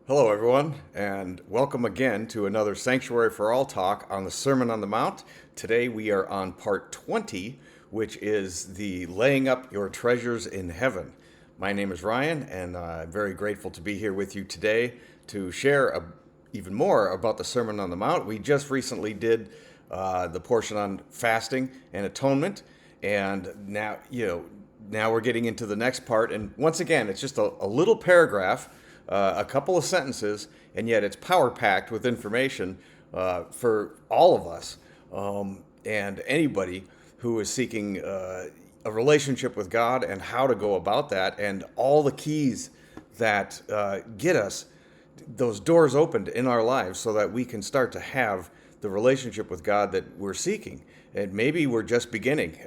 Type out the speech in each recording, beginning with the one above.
Hello, everyone, and welcome again to another Sanctuary for All talk on the Sermon on the Mount. Today we are on part 20, which is the laying up your treasures in heaven. My name is Ryan, and I'm very grateful to be here with you today to share even more about the Sermon on the Mount. We just recently did the portion on fasting and atonement, and now we're getting into the next part. And once again, it's just a little paragraph, a couple of sentences, and yet it's power packed with information for all of us and anybody who is seeking a relationship with God and how to go about that, and all the keys that get us those doors opened in our lives so that we can start to have the relationship with God that we're seeking. And maybe we're just beginning.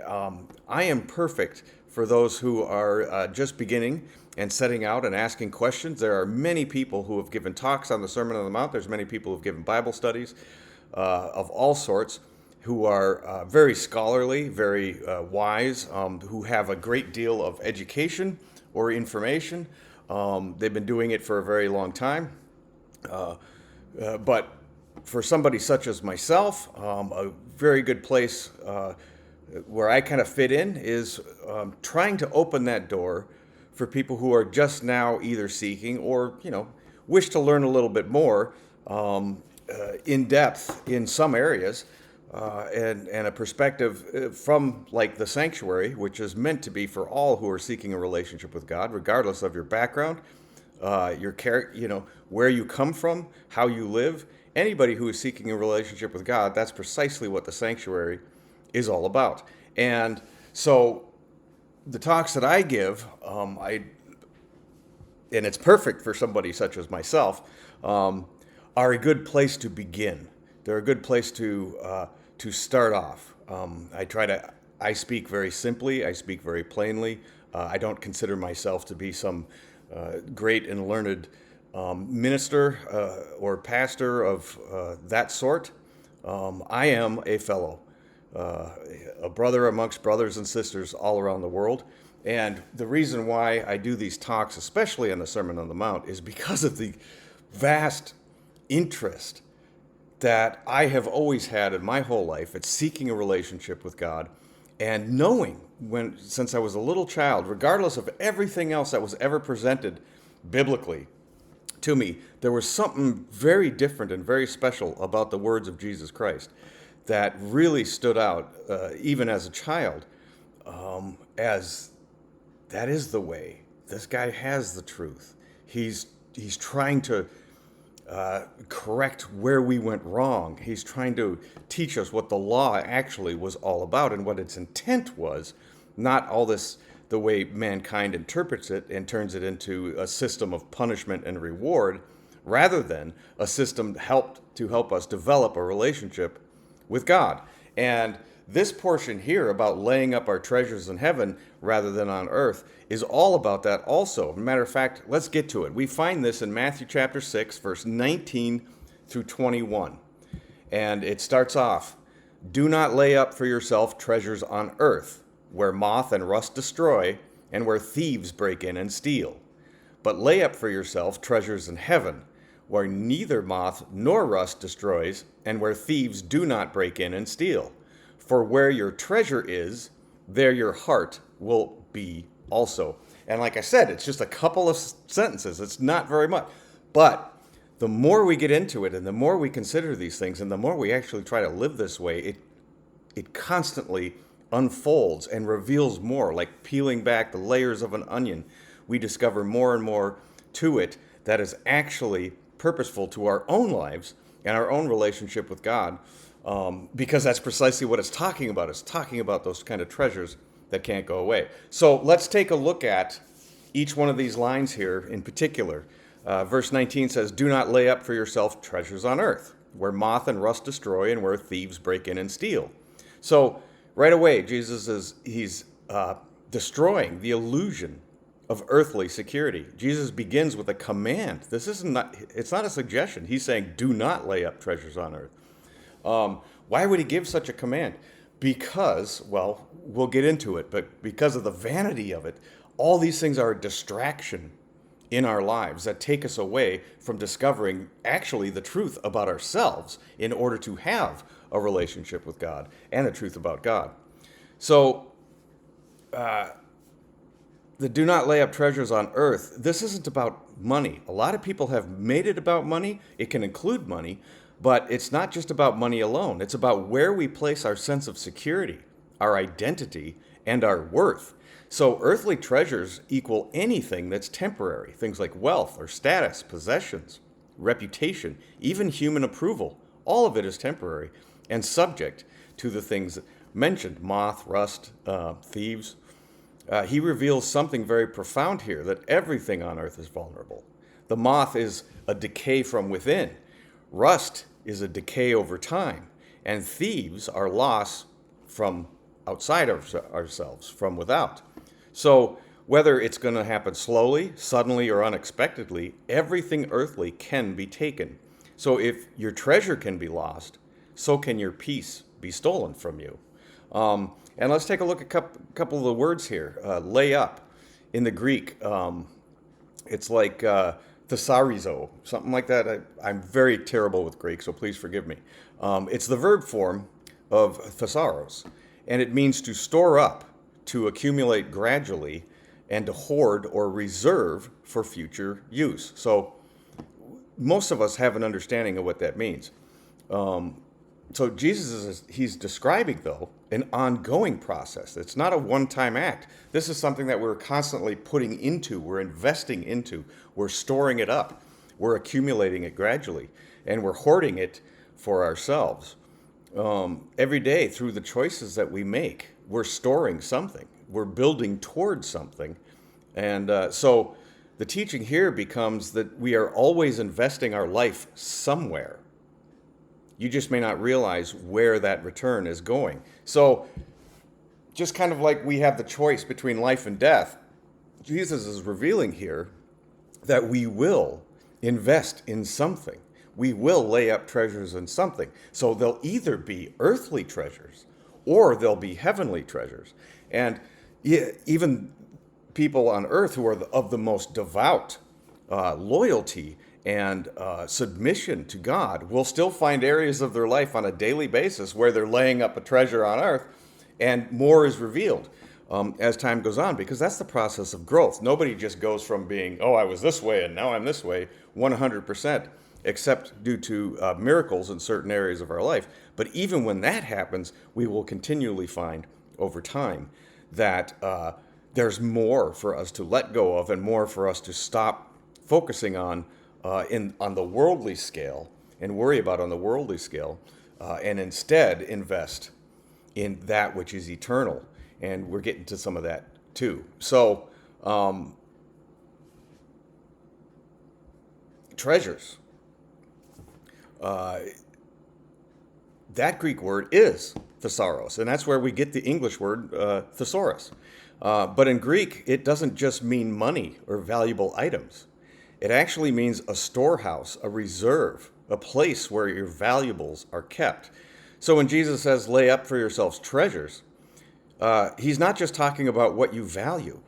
I am perfect for those who are just beginning and setting out and asking questions. There are many people who have given talks on the Sermon on the Mount. There's many people who have given Bible studies of all sorts who are very scholarly, very wise, who have a great deal of education or information. They've been doing it for a very long time. But for somebody such as myself, a very good place where I kind of fit in is trying to open that door for people who are just now either seeking or, wish to learn a little bit more in depth in some areas, and a perspective from like the sanctuary, which is meant to be for all who are seeking a relationship with God, regardless of your background, your character, where you come from, how you live. Anybody who is seeking a relationship with God, that's precisely what the sanctuary is all about. And so the talks that I give, and it's perfect for somebody such as myself, are a good place to begin. They're a good place to start off. I speak very simply. I speak very plainly. I don't consider myself to be some great and learned minister or pastor of that sort. I am a fellow, a brother amongst brothers and sisters all around the world. And the reason why I do these talks, especially on the Sermon on the Mount, is because of the vast interest that I have always had in my whole life at seeking a relationship with God, and knowing since I was a little child, regardless of everything else that was ever presented biblically to me, there was something very different and very special about the words of Jesus Christ that really stood out, even as a child, as that is the way. This guy has the truth. He's trying to correct where we went wrong. He's trying to teach us what the law actually was all about and what its intent was, not all this the way mankind interprets it and turns it into a system of punishment and reward, rather than a system to help us develop a relationship with God. And this portion here about laying up our treasures in heaven rather than on earth is all about that also. Matter of fact, let's get to it. We find this in Matthew chapter 6, verse 19 through 21. And it starts off, "Do not lay up for yourself treasures on earth, where moth and rust destroy, and where thieves break in and steal. But lay up for yourself treasures in heaven, where neither moth nor rust destroys, and where thieves do not break in and steal. For where your treasure is, there your heart will be also." And like I said, it's just a couple of sentences. It's not very much. But the more we get into it and the more we consider these things and the more we actually try to live this way, it constantly unfolds and reveals more, like peeling back the layers of an onion. We discover more and more to it that is actually purposeful to our own lives and our own relationship with God, because that's precisely what it's talking about. It's talking about those kind of treasures that can't go away. So let's take a look at each one of these lines here in particular. Verse 19 says, "Do not lay up for yourself treasures on earth, where moth and rust destroy and where thieves break in and steal." So right away, he's destroying the illusion of earthly security. Jesus begins with a command. It's not a suggestion. He's saying, do not lay up treasures on earth. Why would he give such a command? Because, well, we'll get into it, but because of the vanity of it, all these things are a distraction in our lives that take us away from discovering actually the truth about ourselves in order to have a relationship with God and the truth about God. So, the do not lay up treasures on earth, this isn't about money. A lot of people have made it about money. It can include money, but it's not just about money alone. It's about where we place our sense of security, our identity, and our worth. So earthly treasures equal anything that's temporary, things like wealth or status, possessions, reputation, even human approval. All of it is temporary and subject to the things mentioned, moth, rust, thieves. He reveals something very profound here, that everything on earth is vulnerable. The moth is a decay from within. Rust is a decay over time. And thieves are loss from outside of ourselves, from without. So whether it's going to happen slowly, suddenly, or unexpectedly, everything earthly can be taken. So if your treasure can be lost, so can your peace be stolen from you. And let's take a look at a couple of the words here. Lay up in the Greek, it's like thesarizo, something like that. I'm very terrible with Greek, so please forgive me. It's the verb form of thesaros, and it means to store up, to accumulate gradually, and to hoard or reserve for future use. So most of us have an understanding of what that means. So Jesus he's describing, though, an ongoing process. It's not a one-time act. This is something that we're constantly putting into, we're investing into, we're storing it up, we're accumulating it gradually, and we're hoarding it for ourselves. Every day, through the choices that we make, we're storing something. We're building towards something. And so the teaching here becomes that we are always investing our life somewhere. You just may not realize where that return is going. So just kind of like we have the choice between life and death, Jesus is revealing here that we will invest in something. We will lay up treasures in something. So they'll either be earthly treasures or they'll be heavenly treasures. And even people on earth who are of the most devout loyalty and submission to God will still find areas of their life on a daily basis where they're laying up a treasure on earth, and more is revealed as time goes on, because that's the process of growth. Nobody just goes from being, oh, I was this way and now I'm this way, 100%, except due to miracles in certain areas of our life. But even when that happens, we will continually find over time that there's more for us to let go of and more for us to stop focusing on the worldly scale and worry about on the worldly scale, and instead invest in that which is eternal. And we're getting to some of that too. So, treasures. That Greek word is thesaurus, and that's where we get the English word thesaurus. But in Greek, it doesn't just mean money or valuable items. It actually means a storehouse, a reserve, a place where your valuables are kept. So when Jesus says, lay up for yourselves treasures, he's not just talking about what you value.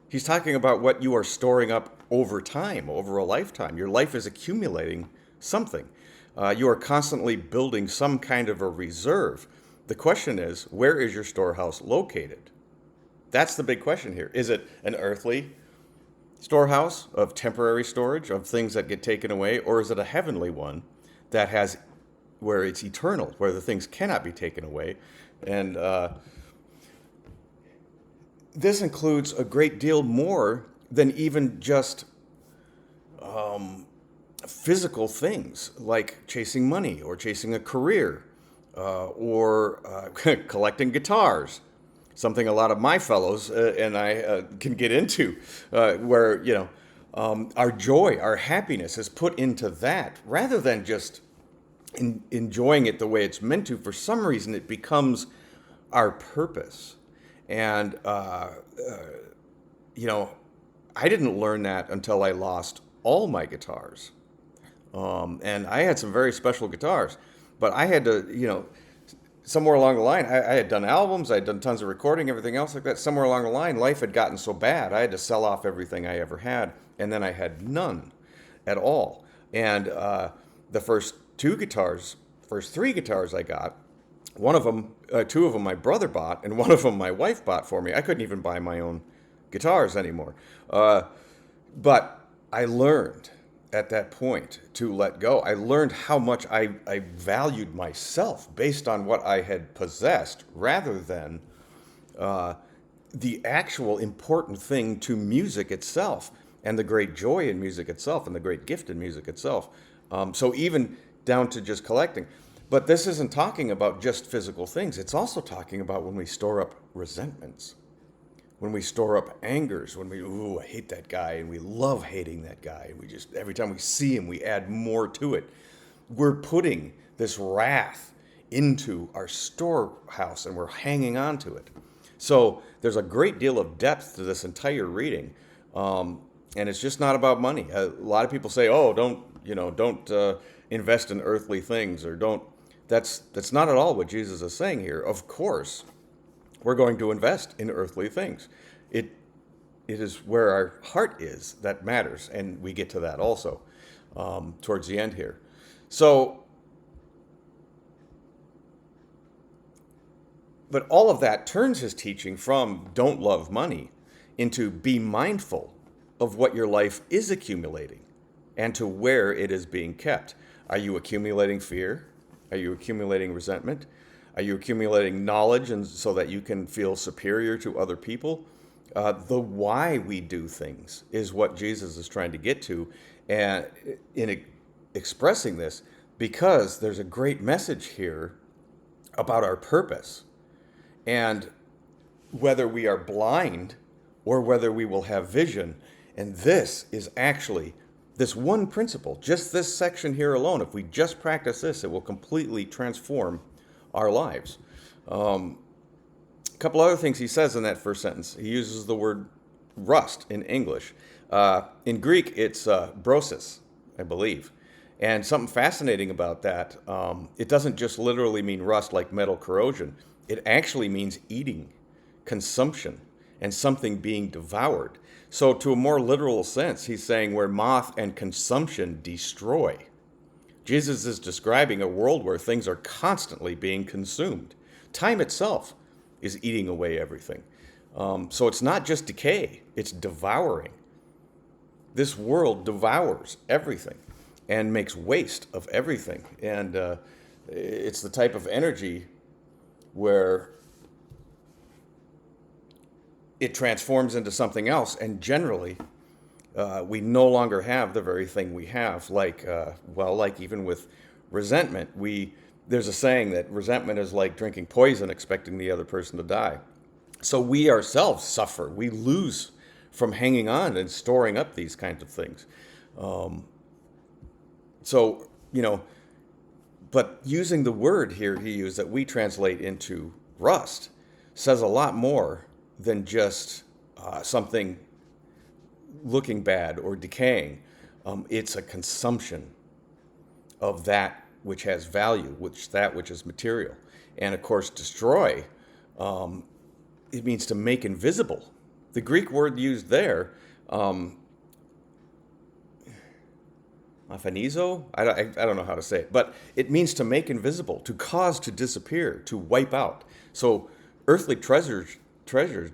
He's talking about what you are storing up over time, over a lifetime. Your life is accumulating something. You are constantly building some kind of a reserve. The question is, where is your storehouse located? That's the big question here. Is it an earthly storehouse of temporary storage of things that get taken away, or is it a heavenly one that has where it's eternal, where the things cannot be taken away? And this includes a great deal more than even just physical things like chasing money or chasing a career or collecting guitars. Something a lot of my fellows and I can get into, where, our joy, our happiness is put into that rather than just enjoying it the way it's meant to. For some reason, it becomes our purpose. And, I didn't learn that until I lost all my guitars. And I had some very special guitars, but I had to, somewhere along the line, I had done albums, I had done tons of recording, everything else like that. Somewhere along the line, life had gotten so bad, I had to sell off everything I ever had and then I had none at all. And the first three guitars I got, one of them, two of them my brother bought, and one of them my wife bought for me. I couldn't even buy my own guitars anymore. But I learned at that point to let go. I learned how much I valued myself based on what I had possessed rather than the actual important thing to music itself and the great joy in music itself and the great gift in music itself. So even down to just collecting. But this isn't talking about just physical things. It's also talking about when we store up resentments, when we store up angers, when we, ooh, I hate that guy, and we love hating that guy. And we just, every time we see him, we add more to it. We're putting this wrath into our storehouse and we're hanging on to it. So there's a great deal of depth to this entire reading. And it's just not about money. A lot of people say, oh, don't invest in earthly things, or don't. That's not at all what Jesus is saying here. Of course, we're going to invest in earthly things. It is where our heart is that matters, and we get to that also towards the end here. So, but all of that turns his teaching from don't love money into be mindful of what your life is accumulating and to where it is being kept. Are you accumulating fear? Are you accumulating resentment? Are you accumulating knowledge and so that you can feel superior to other people? The why we do things is what Jesus is trying to get to, and in expressing this, because there's a great message here about our purpose and whether we are blind or whether we will have vision. And this is actually this one principle, just this section here alone. If we just practice this, it will completely transform our lives. A couple other things he says in that first sentence. He uses the word rust in English. In Greek, it's brosis, I believe. And something fascinating about that, it doesn't just literally mean rust like metal corrosion. It actually means eating, consumption, and something being devoured. So to a more literal sense, he's saying where moth and consumption destroy. Jesus is describing a world where things are constantly being consumed. Time itself is eating away everything. So it's not just decay, it's devouring. This world devours everything and makes waste of everything. And it's the type of energy where it transforms into something else, and generally we no longer have the very thing we have. Like even with resentment, there's a saying that resentment is like drinking poison expecting the other person to die. So we ourselves suffer. We lose from hanging on and storing up these kinds of things. But using the word here he used that we translate into rust says a lot more than just something looking bad or decaying. It's a consumption of that which has value, that which is material. And of course, destroy, it means to make invisible. The Greek word used there, aphanizo, I don't know how to say it, but it means to make invisible, to cause to disappear, to wipe out. So earthly treasures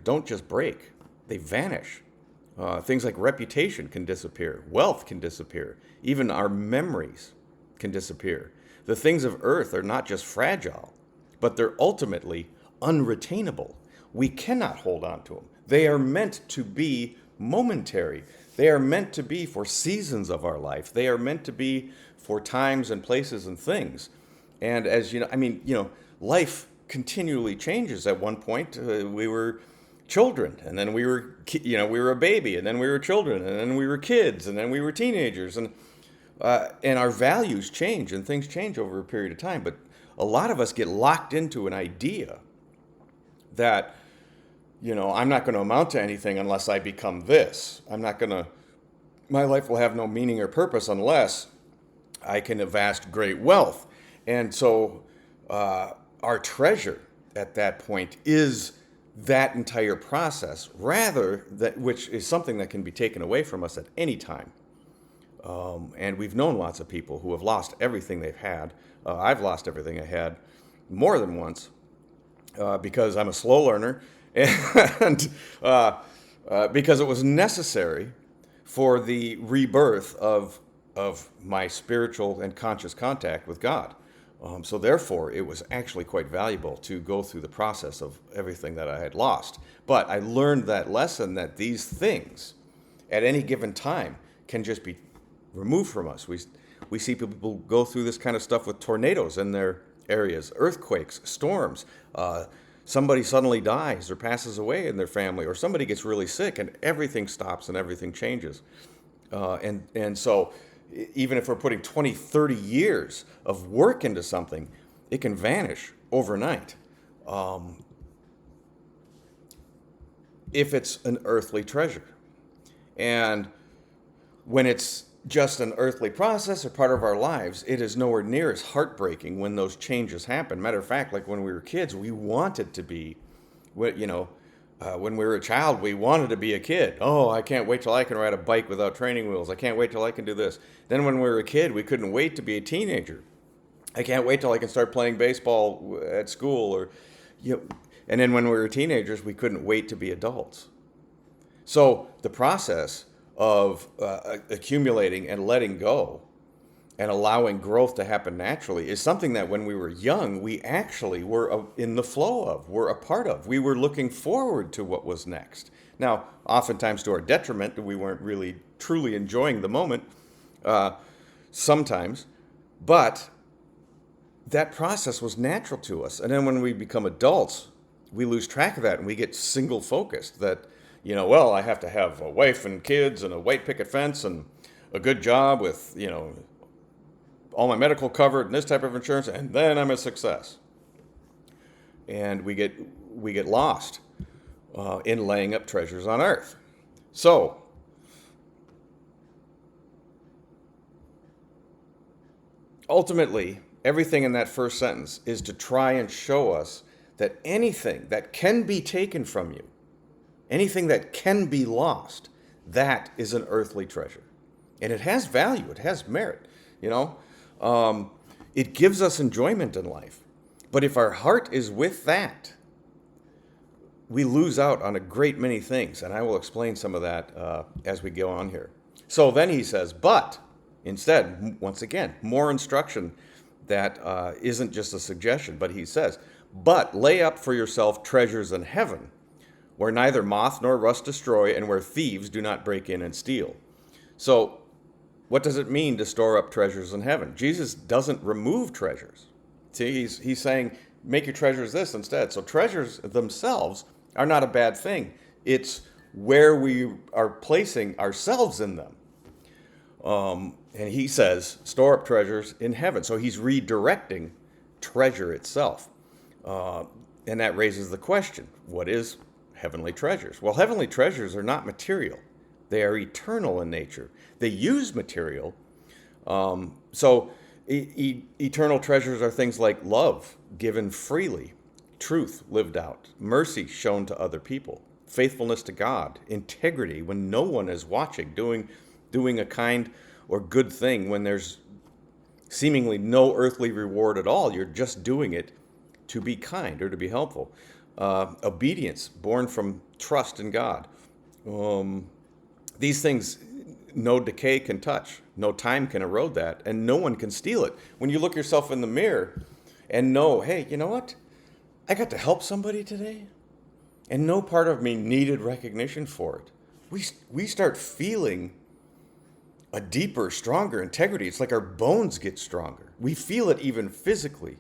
don't just break, they vanish. Things like reputation can disappear, wealth can disappear, even our memories can disappear. The things of earth are not just fragile, but they're ultimately unretainable. We cannot hold on to them. They are meant to be momentary. They are meant to be for seasons of our life. They are meant to be for times and places and things. And as you know, life continually changes. At one point, we were children, and then we were a baby, and then we were children, and then we were kids, and then we were teenagers, and our values change, and things change over a period of time. But a lot of us get locked into an idea that, I'm not going to amount to anything unless I become this. My life will have no meaning or purpose unless I can amass great wealth. And so our treasure at that point is that entire process, rather that which is something that can be taken away from us at any time. And we've known lots of people who have lost everything they've had. I've lost everything I had more than once because I'm a slow learner, and because it was necessary for the rebirth of my spiritual and conscious contact with God. So therefore, it was actually quite valuable to go through the process of everything that I had lost. But I learned that lesson that these things, at any given time, can just be removed from us. We see people go through this kind of stuff with tornadoes in their areas, earthquakes, storms. Somebody suddenly dies or passes away in their family, or somebody gets really sick, and everything stops and everything changes. And so even if we're putting 20, 30 years of work into something, it can vanish overnight. If it's an earthly treasure. And when it's just an earthly process or part of our lives, it is nowhere near as heartbreaking when those changes happen. Matter of fact, like when we were kids, we wanted to be, when we were a child, we wanted to be a kid. Oh, I can't wait till I can ride a bike without training wheels. I can't wait till I can do this. Then when we were a kid, we couldn't wait to be a teenager. I can't wait till I can start playing baseball at school, and then when we were teenagers, we couldn't wait to be adults. So the process of accumulating and letting go and allowing growth to happen naturally is something that when we were young, we actually were in the flow of, were a part of. We were looking forward to what was next. Now, oftentimes to our detriment, we weren't really truly enjoying the moment sometimes, but that process was natural to us. And then when we become adults, we lose track of that and we get single focused that, well, I have to have a wife and kids and a white picket fence and a good job with, all my medical covered and this type of insurance, and then I'm a success. And we get lost in laying up treasures on earth. So, ultimately, everything in that first sentence is to try and show us that anything that can be taken from you, anything that can be lost, that is an earthly treasure. And it has value, it has merit, It gives us enjoyment in life. But if our heart is with that, we lose out on a great many things. And I will explain some of that as we go on here. So then he says, but instead, once again, more instruction that isn't just a suggestion, but he says, but lay up for yourself treasures in heaven, where neither moth nor rust destroy, and where thieves do not break in and steal. So what does it mean to store up treasures in heaven? Jesus doesn't remove treasures. See, he's saying, make your treasures this instead. So treasures themselves are not a bad thing. It's where we are placing ourselves in them. And he says, store up treasures in heaven. So he's redirecting treasure itself. And that raises the question, what is heavenly treasures? Well, heavenly treasures are not material. They are eternal in nature. They use material. Eternal treasures are things like love given freely, truth lived out, mercy shown to other people, faithfulness to God, integrity when no one is watching, doing a kind or good thing when there's seemingly no earthly reward at all. You're just doing it to be kind or to be helpful. Obedience born from trust in God. These things no decay can touch, no time can erode that, and no one can steal it. When you look yourself in the mirror and know, hey, you know what? I got to help somebody today, and no part of me needed recognition for it. We start feeling a deeper, stronger integrity. It's like our bones get stronger. We feel it even physically.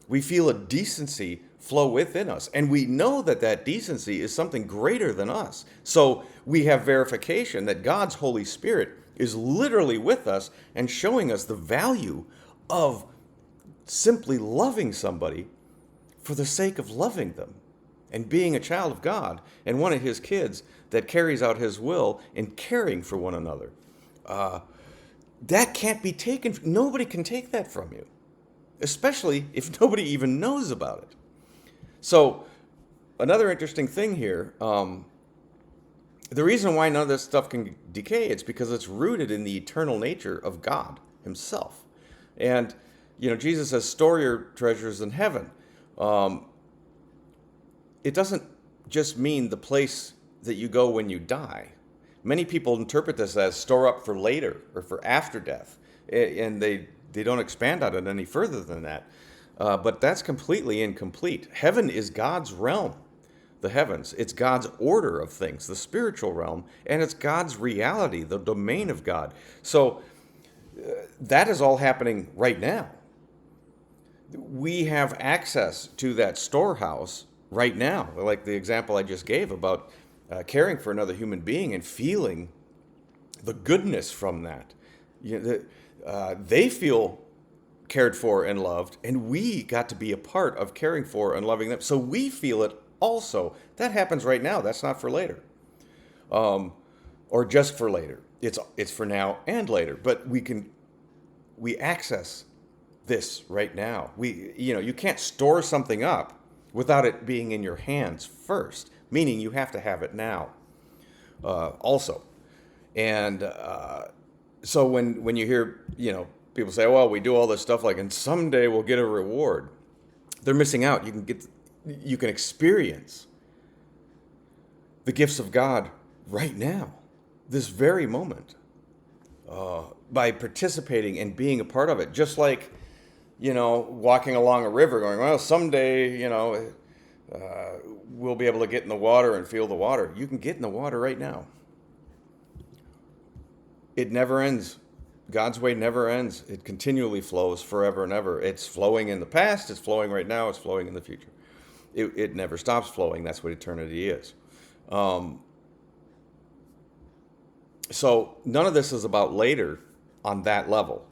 We feel a decency flow within us. And we know that that decency is something greater than us. So we have verification that God's Holy Spirit is literally with us and showing us the value of simply loving somebody for the sake of loving them and being a child of God and one of his kids that carries out his will in caring for one another. That can't be taken. Nobody can take that from you, especially if nobody even knows about it. So another interesting thing here, the reason why none of this stuff can decay, it's because it's rooted in the eternal nature of God himself. And, Jesus says, store your treasures in heaven. It doesn't just mean the place that you go when you die. Many people interpret this as store up for later or for after death, and they don't expand on it any further than that. But that's completely incomplete. Heaven is God's realm, the heavens. It's God's order of things, the spiritual realm, and it's God's reality, the domain of God. So that is all happening right now. We have access to that storehouse right now, like the example I just gave about caring for another human being and feeling the goodness from that. They feel cared for and loved, and we got to be a part of caring for and loving them. So we feel it also. That happens right now. That's not for later, or just for later. It's for now and later. But we access this right now. You can't store something up without it being in your hands first, meaning you have to have it now also. And so when you hear, people say, well, we do all this stuff and someday we'll get a reward. They're missing out. You can experience the gifts of God right now, this very moment, by participating and being a part of it. Just like, walking along a river going, well, someday, we'll be able to get in the water and feel the water. You can get in the water right now. It never ends. God's way never ends. It continually flows forever and ever. It's flowing in the past. It's flowing right now. It's flowing in the future. It never stops flowing. That's what eternity is. So none of this is about later on that level.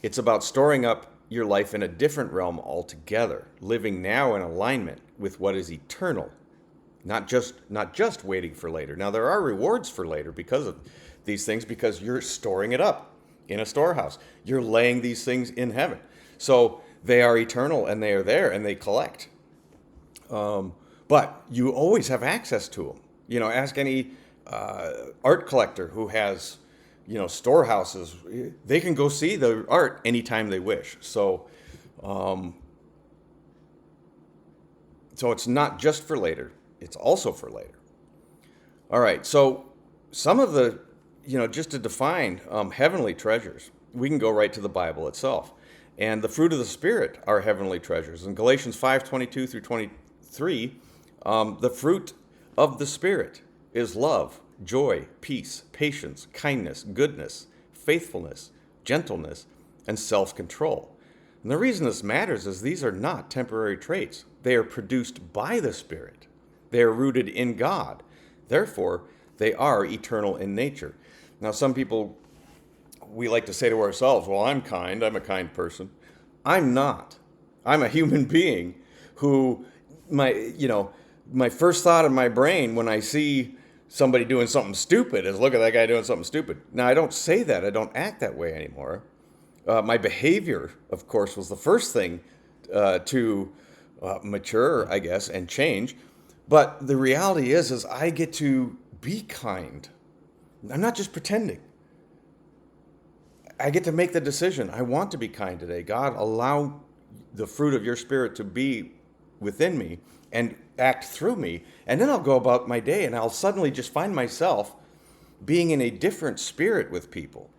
It's about storing up your life in a different realm altogether, living now in alignment with what is eternal, not just waiting for later. Now, there are rewards for later because of these things, because you're storing it up in a storehouse. You're laying these things in heaven. So they are eternal and they are there and they collect. But you always have access to them. Ask any art collector who has, storehouses. They can go see the art anytime they wish. So it's not just for later. It's also for later. All right. So some of the, just to define heavenly treasures, we can go right to the Bible itself. And the fruit of the Spirit are heavenly treasures. In Galatians 5:22 through 23, the fruit of the Spirit is love, joy, peace, patience, kindness, goodness, faithfulness, gentleness, and self-control. And the reason this matters is these are not temporary traits. They are produced by the Spirit. They are rooted in God. Therefore, they are eternal in nature. Now, some people, we like to say to ourselves, well, I'm kind. I'm a kind person. I'm not. I'm a human being who, my first thought in my brain when I see somebody doing something stupid is, look at that guy doing something stupid. Now, I don't say that. I don't act that way anymore. My behavior, of course, was the first thing to mature, I guess, and change. But the reality is I get to be kind. I'm not just pretending. I get to make the decision. I want to be kind today. God, allow the fruit of your Spirit to be within me and act through me. And then I'll go about my day and I'll suddenly just find myself being in a different spirit with people.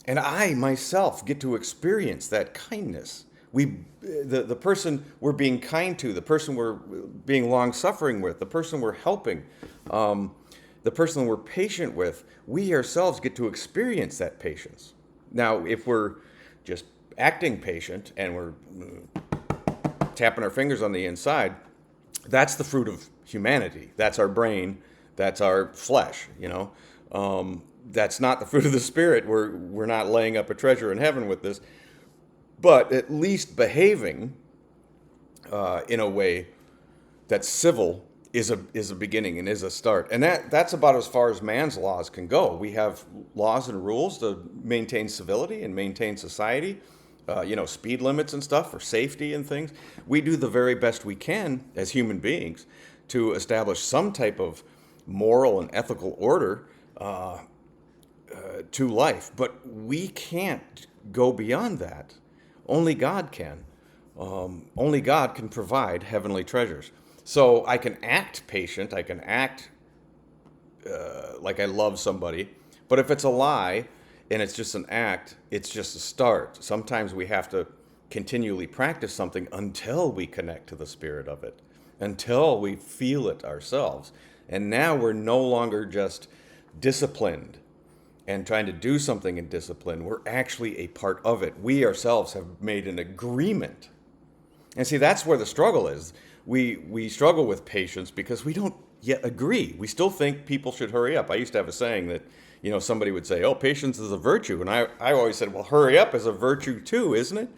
And I myself get to experience that kindness. The person we're being kind to, the person we're being long-suffering with, the person we're helping, the person we're patient with, we ourselves get to experience that patience. Now, if we're just acting patient and we're tapping our fingers on the inside, that's the fruit of humanity. That's our brain. That's our flesh, That's not the fruit of the Spirit. We're not laying up a treasure in heaven with this. But at least behaving in a way that's civil is a beginning and is a start. And that's about as far as man's laws can go. We have laws and rules to maintain civility and maintain society. speed limits and stuff for safety and things. We do the very best we can as human beings to establish some type of moral and ethical order to life, but we can't go beyond that. Only God can. Only God can provide heavenly treasures. So I can act patient, I can act like I love somebody, but if it's a lie and it's just an act, it's just a start. Sometimes we have to continually practice something until we connect to the spirit of it, until we feel it ourselves. And now we're no longer just disciplined and trying to do something in discipline. We're actually a part of it. We ourselves have made an agreement. And see, that's where the struggle is. We struggle with patience because we don't yet agree. We still think people should hurry up. I used to have a saying that, somebody would say, oh, patience is a virtue. And I always said, well, hurry up is a virtue too, isn't it?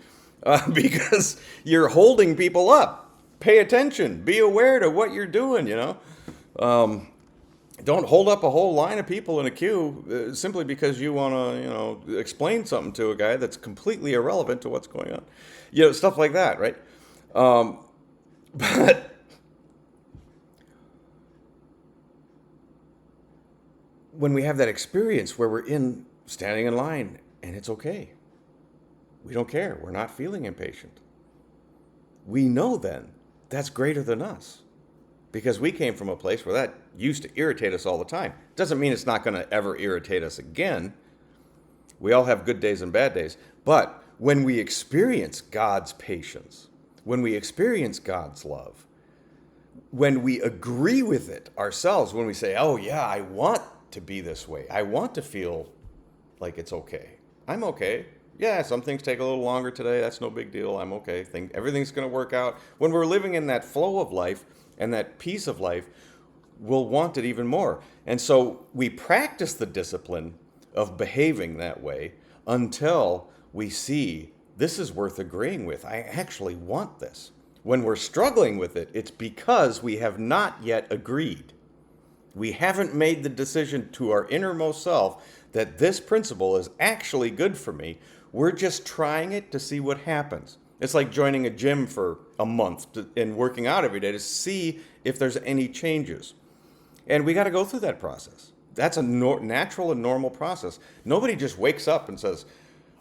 Because you're holding people up. Pay attention. Be aware to what you're doing, Don't hold up a whole line of people in a queue simply because you want to, explain something to a guy that's completely irrelevant to what's going on. Stuff like that, right? But when we have that experience where we're standing in line and it's okay, we don't care. We're not feeling impatient. We know then that's greater than us because we came from a place where that used to irritate us all the time. Doesn't mean it's not going to ever irritate us again. We all have good days and bad days. But when we experience God's patience, when we experience God's love, when we agree with it ourselves, when we say, oh yeah, I want to be this way. I want to feel like it's okay. I'm okay. Yeah, some things take a little longer today. That's no big deal. I'm okay. Everything's going to work out. When we're living in that flow of life and that peace of life, we'll want it even more. And so we practice the discipline of behaving that way until we see this is worth agreeing with. I actually want this. When we're struggling with it, it's because we have not yet agreed. We haven't made the decision to our innermost self that this principle is actually good for me. We're just trying it to see what happens. It's like joining a gym for a month and working out every day to see if there's any changes. And we got to go through that process. That's a natural and normal process. Nobody just wakes up and says,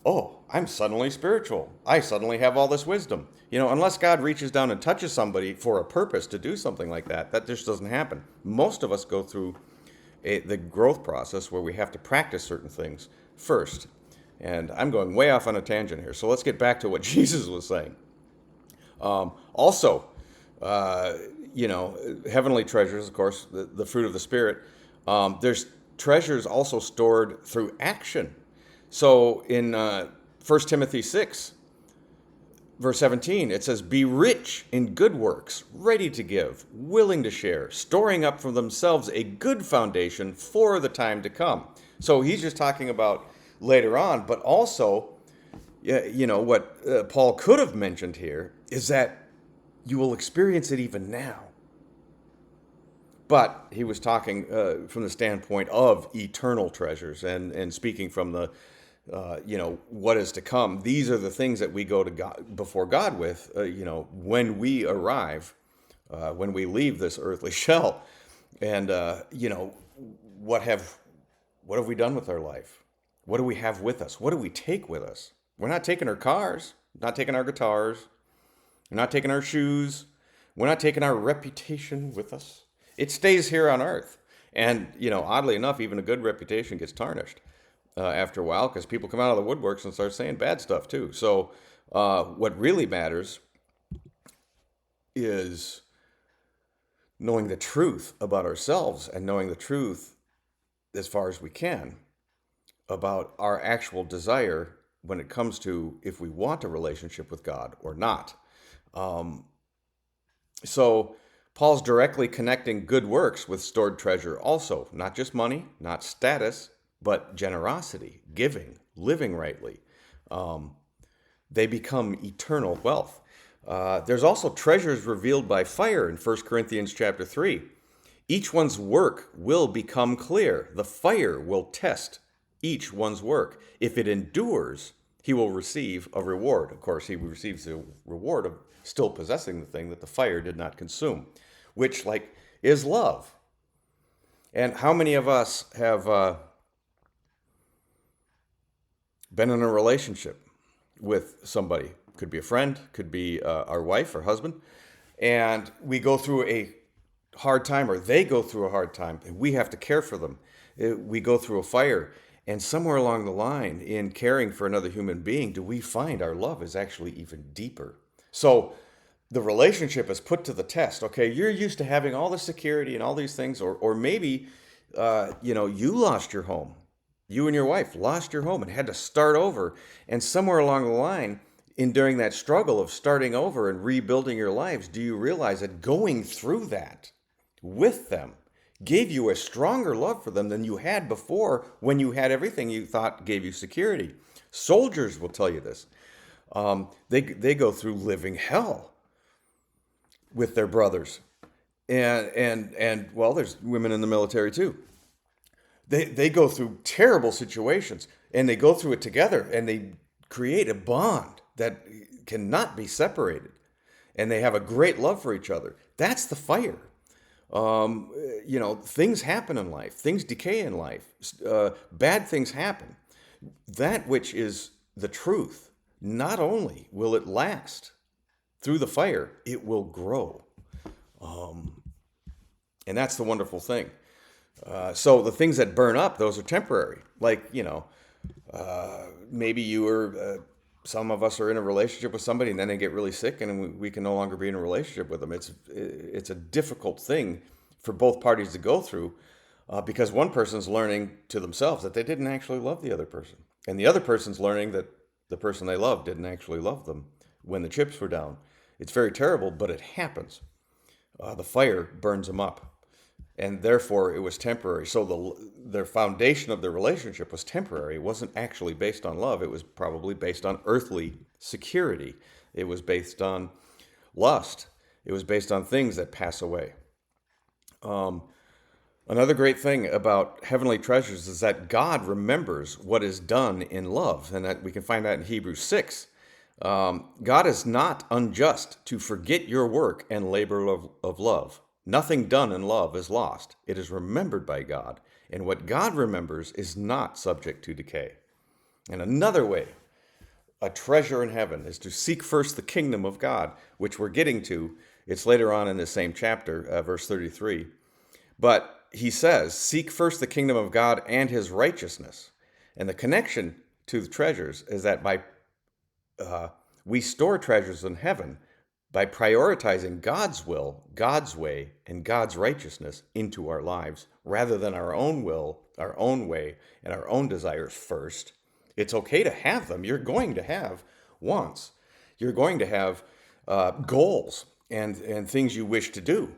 oh, I'm suddenly spiritual. I suddenly have all this wisdom. Unless God reaches down and touches somebody for a purpose to do something like that, that just doesn't happen. Most of us go through the growth process where we have to practice certain things first. And I'm going way off on a tangent here. So let's get back to what Jesus was saying. Heavenly treasures, of course, the fruit of the Spirit. There's treasures also stored through action. So in 1 Timothy 6, verse 17, it says, be rich in good works, ready to give, willing to share, storing up for themselves a good foundation for the time to come. So he's just talking about later on, but also, what Paul could have mentioned here is that you will experience it even now. But he was talking from the standpoint of eternal treasures and speaking from the what is to come. These are the things that we go to God before God with, when we arrive, when we leave this earthly shell. And, what have we done with our life? What do we have with us? What do we take with us? We're not taking our cars, not taking our guitars, we're not taking our shoes, we're not taking our reputation with us. It stays here on earth. And, oddly enough, even a good reputation gets tarnished after a while because people come out of the woodworks and start saying bad stuff too. So what really matters is knowing the truth about ourselves and knowing the truth as far as we can about our actual desire when it comes to if we want a relationship with God or not. So Paul's directly connecting good works with stored treasure also, not just money, not status, but generosity, giving, living rightly. They become eternal wealth. There's also treasures revealed by fire in 1 Corinthians chapter 3. Each one's work will become clear. The fire will test each one's work. If it endures, he will receive a reward. Of course, he receives the reward of still possessing the thing that the fire did not consume, which, like, is love. And how many of us have been in a relationship with somebody? Could be a friend, could be our wife or husband, and we go through a hard time, or they go through a hard time, and we have to care for them. We go through a fire, and somewhere along the line, in caring for another human being, do we find our love is actually even deeper. So the relationship is put to the test. Okay, you're used to having all the security and all these things, or maybe you lost your home. You and your wife lost your home and had to start over. And somewhere along the line, in during that struggle of starting over and rebuilding your lives, do you realize that going through that with them gave you a stronger love for them than you had before, when you had everything you thought gave you security? Soldiers will tell you this. They go through living hell with their brothers, and well, there's women in the military too. They go through terrible situations, and they go through it together, and they create a bond that cannot be separated, and they have a great love for each other. That's the fire. Things happen in life, things decay in life, bad things happen. That which is the truth, not only will it last through the fire, it will grow. And that's the wonderful thing. So the things that burn up, those are temporary. Like, maybe some of us are in a relationship with somebody, and then they get really sick, and we can no longer be in a relationship with them. It's a difficult thing for both parties to go through, because one person's learning to themselves that they didn't actually love the other person, and the other person's learning that the person they loved didn't actually love them when the chips were down. It's very terrible, but it happens. The fire burns them up, and therefore it was temporary. So their foundation of their relationship was temporary. It wasn't actually based on love. It was probably based on earthly security. It was based on lust. It was based on things that pass away. Another great thing about heavenly treasures is that God remembers what is done in love, and that we can find that in Hebrews 6. God is not unjust to forget your work and labor of love. Nothing done in love is lost. It is remembered by God, and what God remembers is not subject to decay. And another way, a treasure in heaven, is to seek first the kingdom of God, which we're getting to. It's later on in the same chapter, verse 33. But he says, seek first the kingdom of God and his righteousness. And the connection to the treasures is that we store treasures in heaven by prioritizing God's will, God's way, and God's righteousness into our lives, rather than our own will, our own way, and our own desires first. It's okay to have them. You're going to have wants. You're going to have goals and things you wish to do.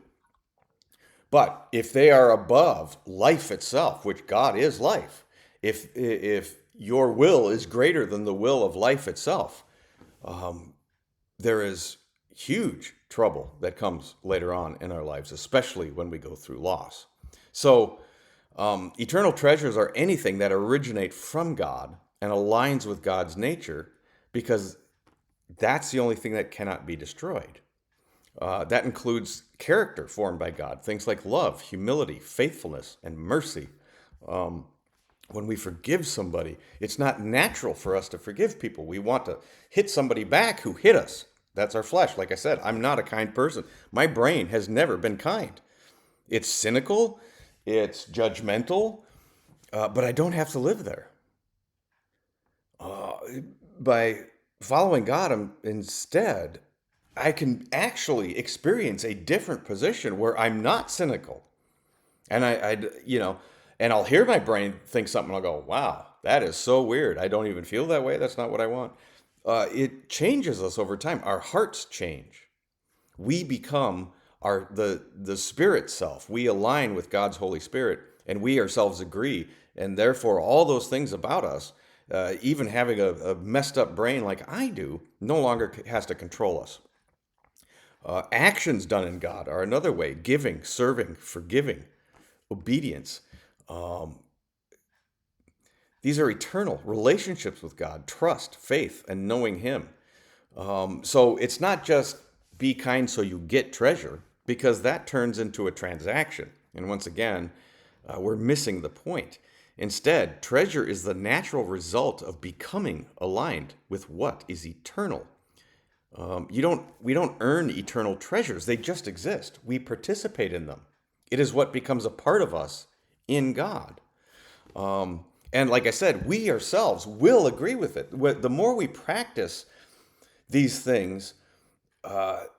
But if they are above life itself, which God is life, if your will is greater than the will of life itself, there is huge trouble that comes later on in our lives, especially when we go through loss. So eternal treasures are anything that originate from God and aligns with God's nature, because that's the only thing that cannot be destroyed. That includes character formed by God, things like love, humility, faithfulness, and mercy. When we forgive somebody, it's not natural for us to forgive people. We want to hit somebody back who hit us. That's our flesh. Like I said, I'm not a kind person. My brain has never been kind. It's cynical, it's judgmental, but I don't have to live there. By following God instead, I can actually experience a different position where I'm not cynical. And and I'll hear my brain think something, and I'll go, wow, that is so weird. I don't even feel that way. That's not what I want. It changes us over time. Our hearts change. We become the spirit self. We align with God's Holy Spirit, and we ourselves agree. And therefore, all those things about us, even having a messed up brain like I do, no longer has to control us. Actions done in God are another way: giving, serving, forgiving, obedience. These are eternal relationships with God, trust, faith, and knowing Him. So it's not just be kind so you get treasure, because that turns into a transaction. And once again, we're missing the point. Instead, treasure is the natural result of becoming aligned with what is eternal. We don't earn eternal treasures. They just exist. We participate in them. It is what becomes a part of us in God. And like I said, we ourselves will agree with it. The more we practice these things, the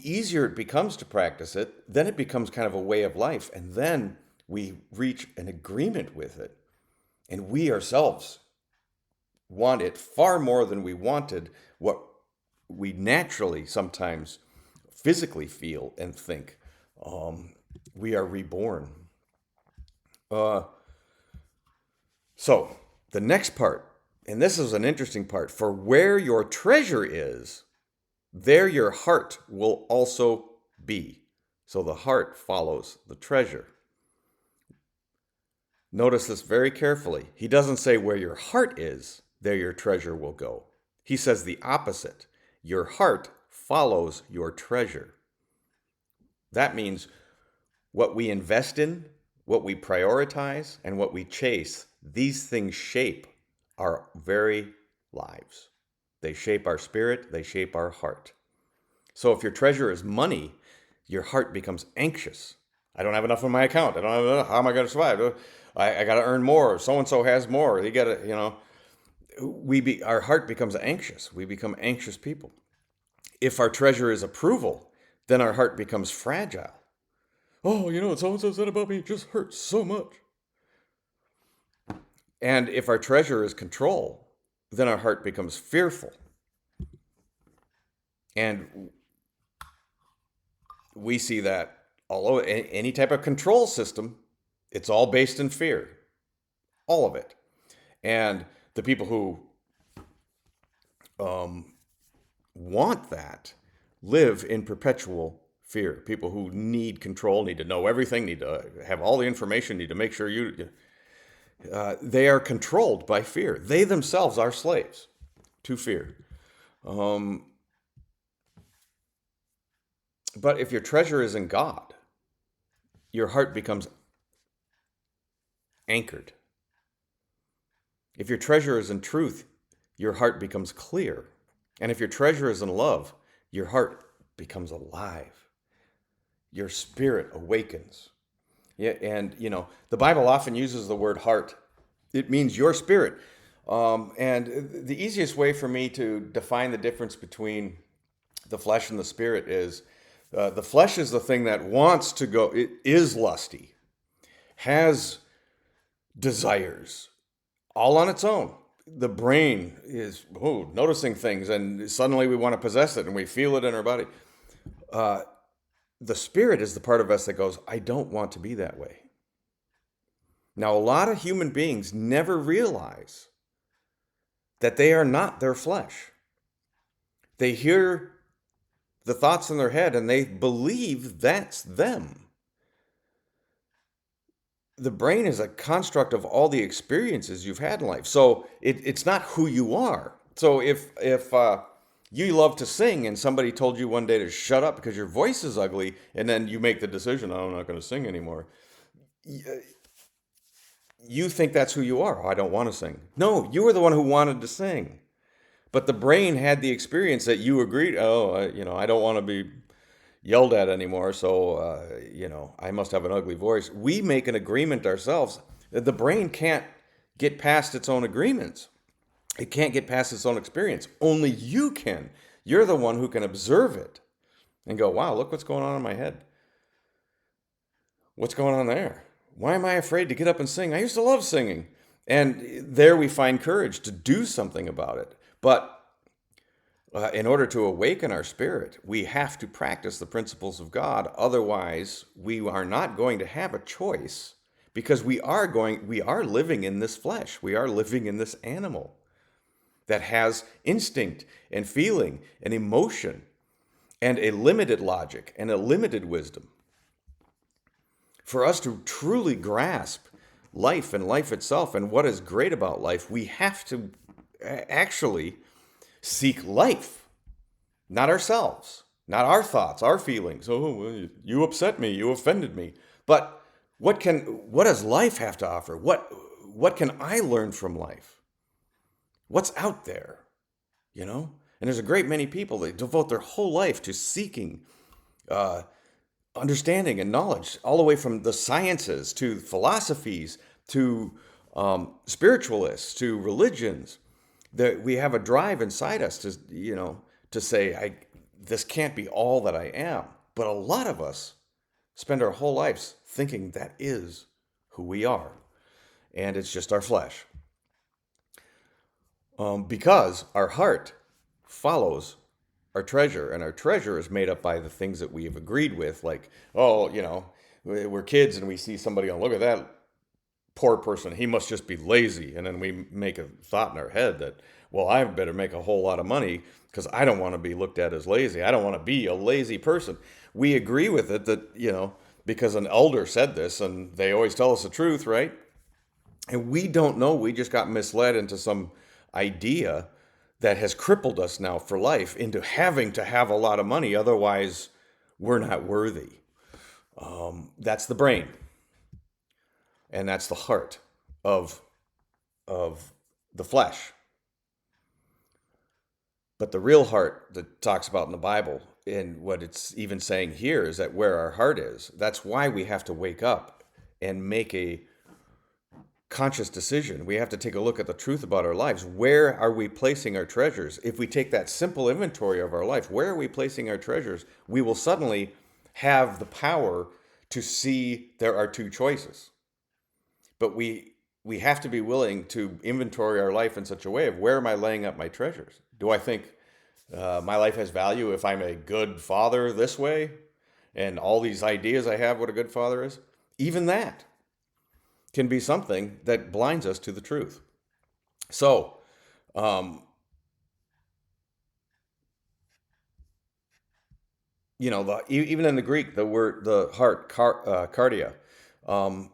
easier it becomes to practice it. Then it becomes kind of a way of life. And then we reach an agreement with it. And we ourselves want it far more than we wanted what we naturally sometimes physically feel and think. We are reborn. So the next part, and this is an interesting part, for where your treasure is, there your heart will also be. So the heart follows the treasure. Notice this very carefully. He doesn't say where your heart is, there your treasure will go. He says the opposite. Your heart follows your treasure. That means what we invest in, what we prioritize, and what we chase, these things shape our very lives. They shape our spirit, they shape our heart. So if your treasure is money, your heart becomes anxious. I don't have enough in my account. I don't have enough. How am I going to survive? I got to earn more. So-and-so has more. You got to, our heart becomes anxious. We become anxious people. If our treasure is approval, then our heart becomes fragile. Oh, what so-and-so said about me just hurts so much. And if our treasure is control, then our heart becomes fearful. And we see that all over any type of control system, it's all based in fear. All of it. And the people who want that live in perpetual fear. People who need control, need to know everything, need to have all the information, need to make sure they are controlled by fear. They themselves are slaves to fear. But if your treasure is in God, your heart becomes anchored. If your treasure is in truth, your heart becomes clear. And if your treasure is in love, your heart becomes alive. Your spirit awakens. Yeah, and the Bible often uses the word heart. It means your spirit. And the easiest way for me to define the difference between the flesh and the spirit is the flesh is the thing that wants to go. It is lusty, has desires, all on its own. The brain is noticing things, and suddenly we want to possess it, and we feel it in our body. The spirit is the part of us that goes, I don't want to be that way. Now, a lot of human beings never realize that they are not their flesh. They hear the thoughts in their head, and they believe that's them. The brain is a construct of all the experiences you've had in life. So it's not who you are. So if you love to sing and somebody told you one day to shut up because your voice is ugly, and then you make the decision, oh, I'm not going to sing anymore, you think that's who you are. Oh, I don't want to sing. No, you were the one who wanted to sing. But the brain had the experience that you agreed, I don't want to be yelled at anymore, so, I must have an ugly voice. We make an agreement ourselves. The brain can't get past its own agreements. It can't get past its own experience. Only you can. You're the one who can observe it and go, wow, look what's going on in my head. What's going on there? Why am I afraid to get up and sing? I used to love singing. And there we find courage to do something about it. But in order to awaken our spirit, we have to practice the principles of God. Otherwise, we are not going to have a choice, because we are living in this flesh. We are living in this animal that has instinct and feeling and emotion and a limited logic and a limited wisdom. For us to truly grasp life and life itself and what is great about life, we have to actually seek life, not ourselves, not our thoughts, our feelings. Oh, well, you upset me, you offended me. But what does life have to offer? What can I learn from life? What's out there? You know? And there's a great many people that devote their whole life to seeking uh, understanding and knowledge, all the way from the sciences to philosophies to spiritualists to religions. That we have a drive inside us to, to say, this can't be all that I am. But a lot of us spend our whole lives thinking that is who we are, and it's just our flesh. Because our heart follows our treasure, and our treasure is made up by the things that we have agreed with, like, oh, we're kids and we see somebody, oh, look at that poor person, he must just be lazy. And then we make a thought in our head that, well, I better make a whole lot of money because I don't want to be looked at as lazy. I don't want to be a lazy person. We agree with it that, because an elder said this and they always tell us the truth, right? And we don't know. We just got misled into some idea that has crippled us now for life into having to have a lot of money. Otherwise, we're not worthy. That's the brain. And that's the heart of, of the flesh. But the real heart that talks about in the Bible, and what it's even saying here, is that where our heart is, that's why we have to wake up and make a conscious decision. We have to take a look at the truth about our lives. Where are we placing our treasures? If we take that simple inventory of our life, where are we placing our treasures? We will suddenly have the power to see there are two choices. But we have to be willing to inventory our life in such a way of, where am I laying up my treasures? Do I think my life has value if I'm a good father this way? And all these ideas I have what a good father is? Even that can be something that blinds us to the truth. So, even in the Greek, the word, the heart, cardia, um,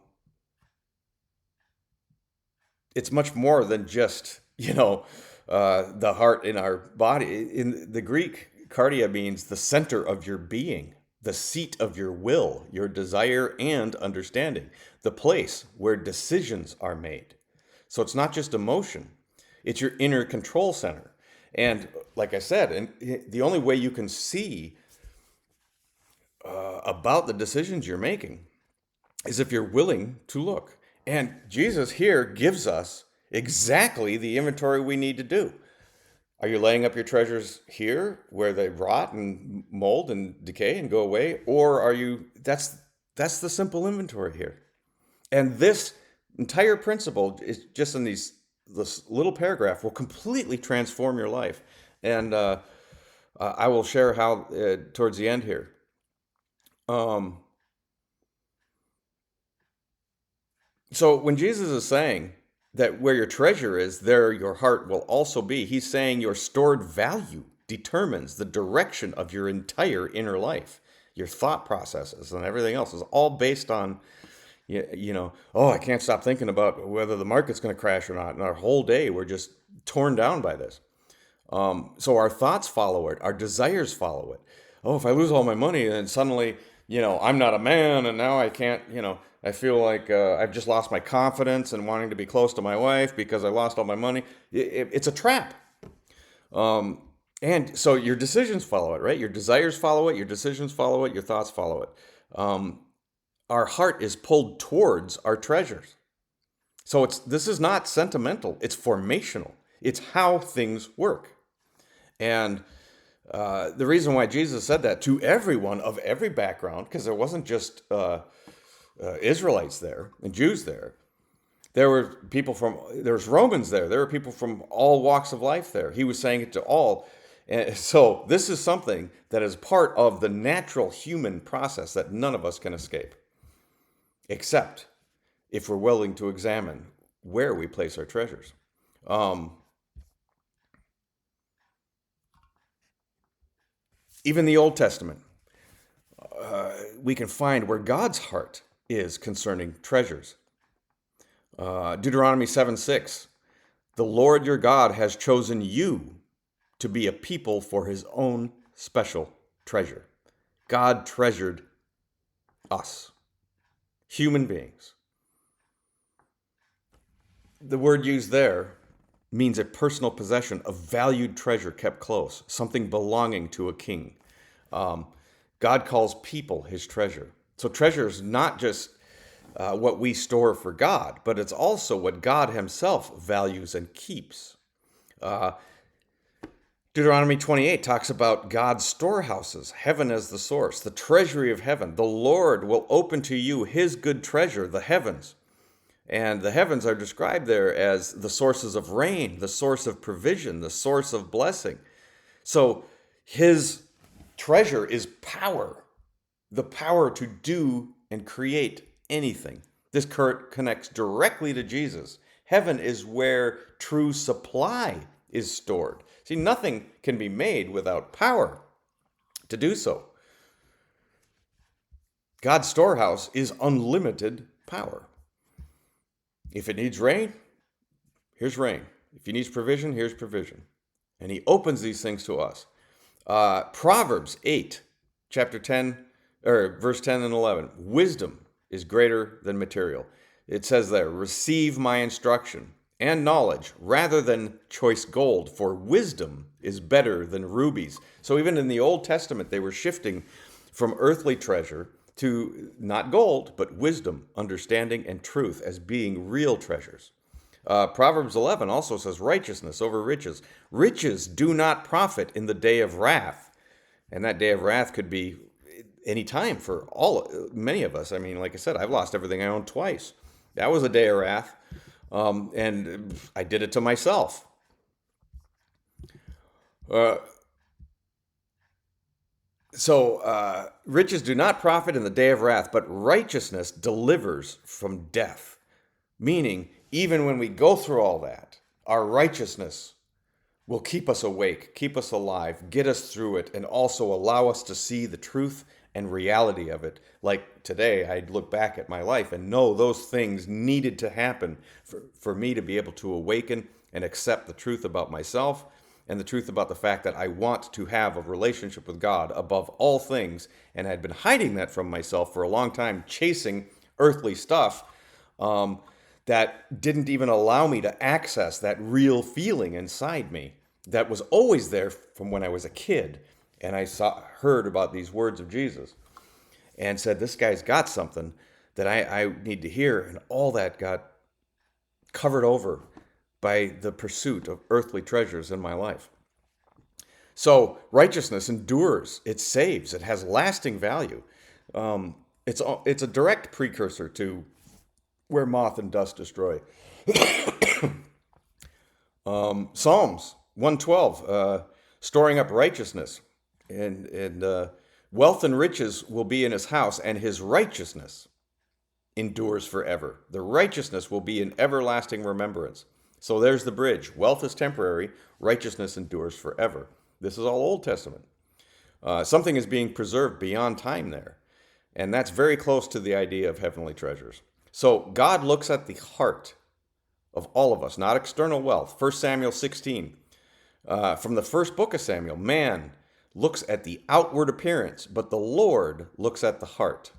it's much more than just, the heart in our body. In the Greek, cardia means the center of your being, the seat of your will, your desire and understanding, the place where decisions are made. So it's not just emotion, it's your inner control center. And like I said, and the only way you can see about the decisions you're making is if you're willing to look. And Jesus here gives us exactly the inventory we need to do. Are you laying up your treasures here where they rot and mold and decay and go away? Or are you, that's the simple inventory here. And this entire principle is just in this little paragraph will completely transform your life. And I will share how towards the end here. So when Jesus is saying that where your treasure is, there your heart will also be, he's saying your stored value determines the direction of your entire inner life. Your thought processes and everything else is all based on, oh, I can't stop thinking about whether the market's going to crash or not. And our whole day, we're just torn down by this. So our thoughts follow it, our desires follow it. Oh, if I lose all my money, then suddenly, I'm not a man, and now I can't, I feel like I've just lost my confidence and wanting to be close to my wife because I lost all my money. It's a trap. And so your decisions follow it, right? Your desires follow it, your decisions follow it, your thoughts follow it. Our heart is pulled towards our treasures. So this is not sentimental, it's formational. It's how things work. And the reason why Jesus said that to everyone of every background, because there wasn't just Israelites there and Jews there. There was Romans there. There were people from all walks of life there. He was saying it to all. And so this is something that is part of the natural human process that none of us can escape, except if we're willing to examine where we place our treasures. Even the Old Testament, we can find where God's heart is concerning treasures. Deuteronomy 7:6. The Lord your God has chosen you to be a people for his own special treasure. God treasured us, human beings. The word used there means a personal possession, a valued treasure kept close, something belonging to a king. Um, God calls people his treasure. So treasure is not just what we store for God, but it's also what God himself values and keeps. Uh, Deuteronomy 28 talks about God's storehouses, heaven as the source, the treasury of heaven. The Lord will open to you his good treasure, the heavens. And the heavens are described there as the sources of rain, the source of provision, the source of blessing. So his treasure is power, the power to do and create anything. This connects directly to Jesus. Heaven is where true supply is stored. See, nothing can be made without power to do so. God's storehouse is unlimited power. If it needs rain, here's rain. If he needs provision, here's provision. And he opens these things to us. Proverbs 8, chapter 10, or verse 10 and 11. Wisdom is greater than material. It says there, receive my instruction and knowledge rather than choice gold, for wisdom is better than rubies. So even in the Old Testament, they were shifting from earthly treasure to not gold, but wisdom, understanding, and truth as being real treasures. Proverbs 11 also says righteousness over riches. Riches do not profit in the day of wrath. And that day of wrath could be any time for many of us. I mean, like I said, I've lost everything I own twice. That was a day of wrath. And I did it to myself. So riches do not profit in the day of wrath, but righteousness delivers from death. Meaning, even when we go through all that, our righteousness will keep us awake, keep us alive, get us through it, and also allow us to see the truth and reality of it. Like today, I'd look back at my life and know those things needed to happen for me to be able to awaken and accept the truth about myself and the truth about the fact that I want to have a relationship with God above all things. And I'd been hiding that from myself for a long time, chasing earthly stuff that didn't even allow me to access that real feeling inside me that was always there from when I was a kid. And I heard about these words of Jesus and said, this guy's got something that I need to hear. And all that got covered over by the pursuit of earthly treasures in my life. So righteousness endures, it saves, it has lasting value. It's a direct precursor to where moth and dust destroy. Psalms 112, storing up righteousness. And wealth and riches will be in his house, and his righteousness endures forever. The righteousness will be in everlasting remembrance. So there's the bridge. Wealth is temporary. Righteousness endures forever. This is all Old Testament. Something is being preserved beyond time there. And that's very close to the idea of heavenly treasures. So God looks at the heart of all of us, not external wealth. 1 Samuel 16. From the first book of Samuel, man looks at the outward appearance, but the Lord looks at the heart.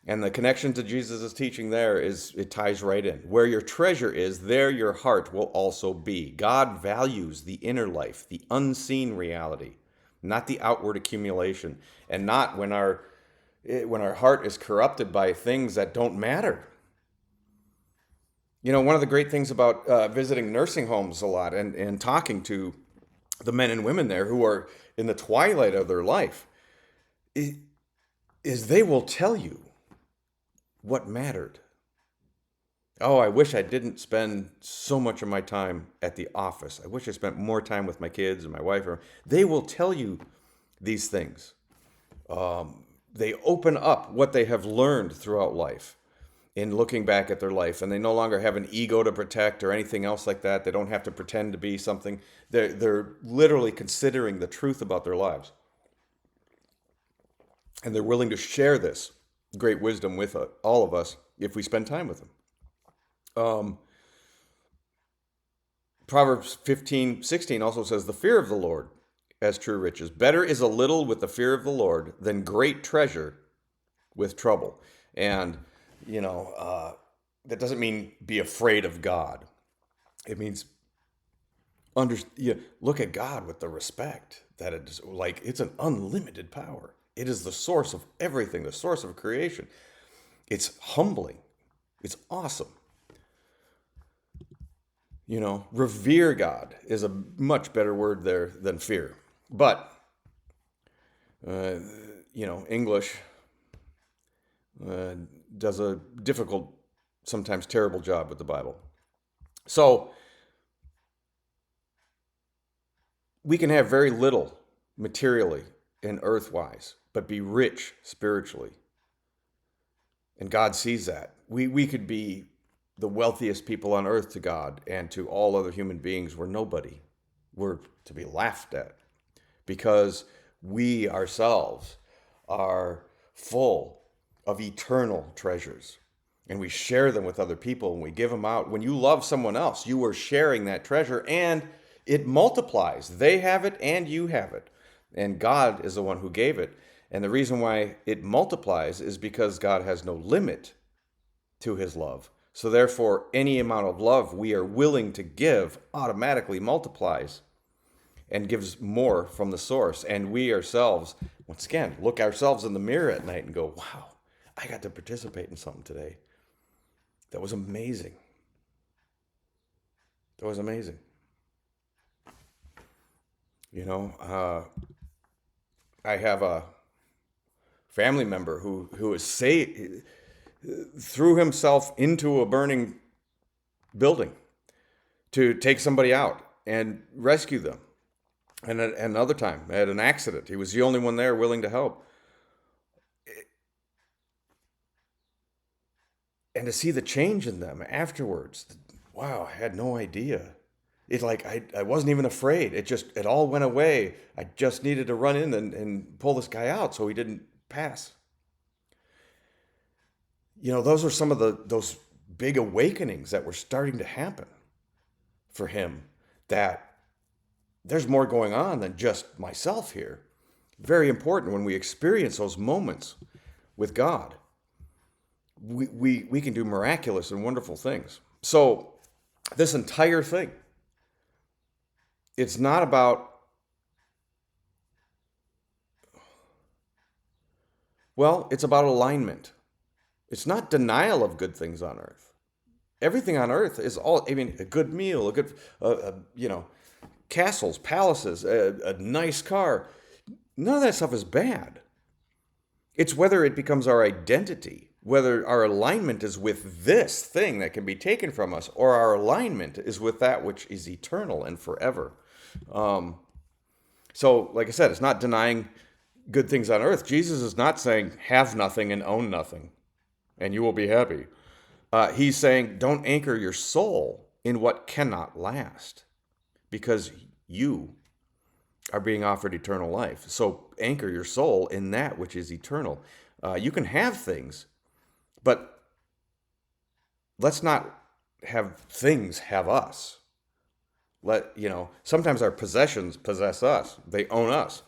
And the connection to Jesus' teaching there it ties right in. Where your treasure is, there your heart will also be. God values the inner life, the unseen reality, not the outward accumulation, and not when our heart is corrupted by things that don't matter. You know, one of the great things about visiting nursing homes a lot and talking to the men and women there who are in the twilight of their life is they will tell you what mattered. Oh, I wish I didn't spend so much of my time at the office. I wish I spent more time with my kids and my wife. They will tell you these things. They open up what they have learned throughout life in looking back at their life, and they no longer have an ego to protect or anything else like that. They don't have to pretend to be something. They're literally considering the truth about their lives. And they're willing to share this great wisdom with all of us if we spend time with them. Um, Proverbs 15:16 also says, the fear of the Lord as true riches. Better is a little with the fear of the Lord than great treasure with trouble. And, you know, that doesn't mean be afraid of God. It means look at God with the respect that it's like it's an unlimited power. It is the source of everything, the source of creation. It's humbling. It's awesome. You know, revere God is a much better word there than fear. But, uh, English uh, does a difficult, sometimes terrible job with the Bible. So we can have very little materially and earthwise, but be rich spiritually. And God sees that. We could be the wealthiest people on earth to God, and to all other human beings, we're nobody. We're to be laughed at because we ourselves are full of eternal treasures, and we share them with other people and we give them out. When you love someone else, you are sharing that treasure, and it multiplies. They have it and you have it. And God is the one who gave it. And the reason why it multiplies is because God has no limit to his love. So therefore, any amount of love we are willing to give automatically multiplies and gives more from the source. And we ourselves, once again, look ourselves in the mirror at night and go, wow, I got to participate in something today. That was amazing. That was amazing. You know, I have a family member who is threw himself into a burning building to take somebody out and rescue them. And another time, at an accident, he was the only one there willing to help. And to see the change in them afterwards, wow, I had no idea. It's like I wasn't even afraid. It all went away. I just needed to run in and pull this guy out so he didn't pass. You know, those are some of those big awakenings that were starting to happen for him, that there's more going on than just myself here. Very important when we experience those moments with God. We can do miraculous and wonderful things. So this entire thing, it's not about, well, it's about alignment. It's not denial of good things on earth. Everything on earth is a good meal, a good, castles, palaces, a nice car. None of that stuff is bad. It's whether it becomes our identity, whether our alignment is with this thing that can be taken from us, or our alignment is with that which is eternal and forever. So, like I said, it's not denying good things on earth. Jesus is not saying have nothing and own nothing, and you will be happy. He's saying don't anchor your soul in what cannot last, because you are being offered eternal life. So anchor your soul in that which is eternal. You can have things, but let's not have things have us. Sometimes our possessions possess us. They own us.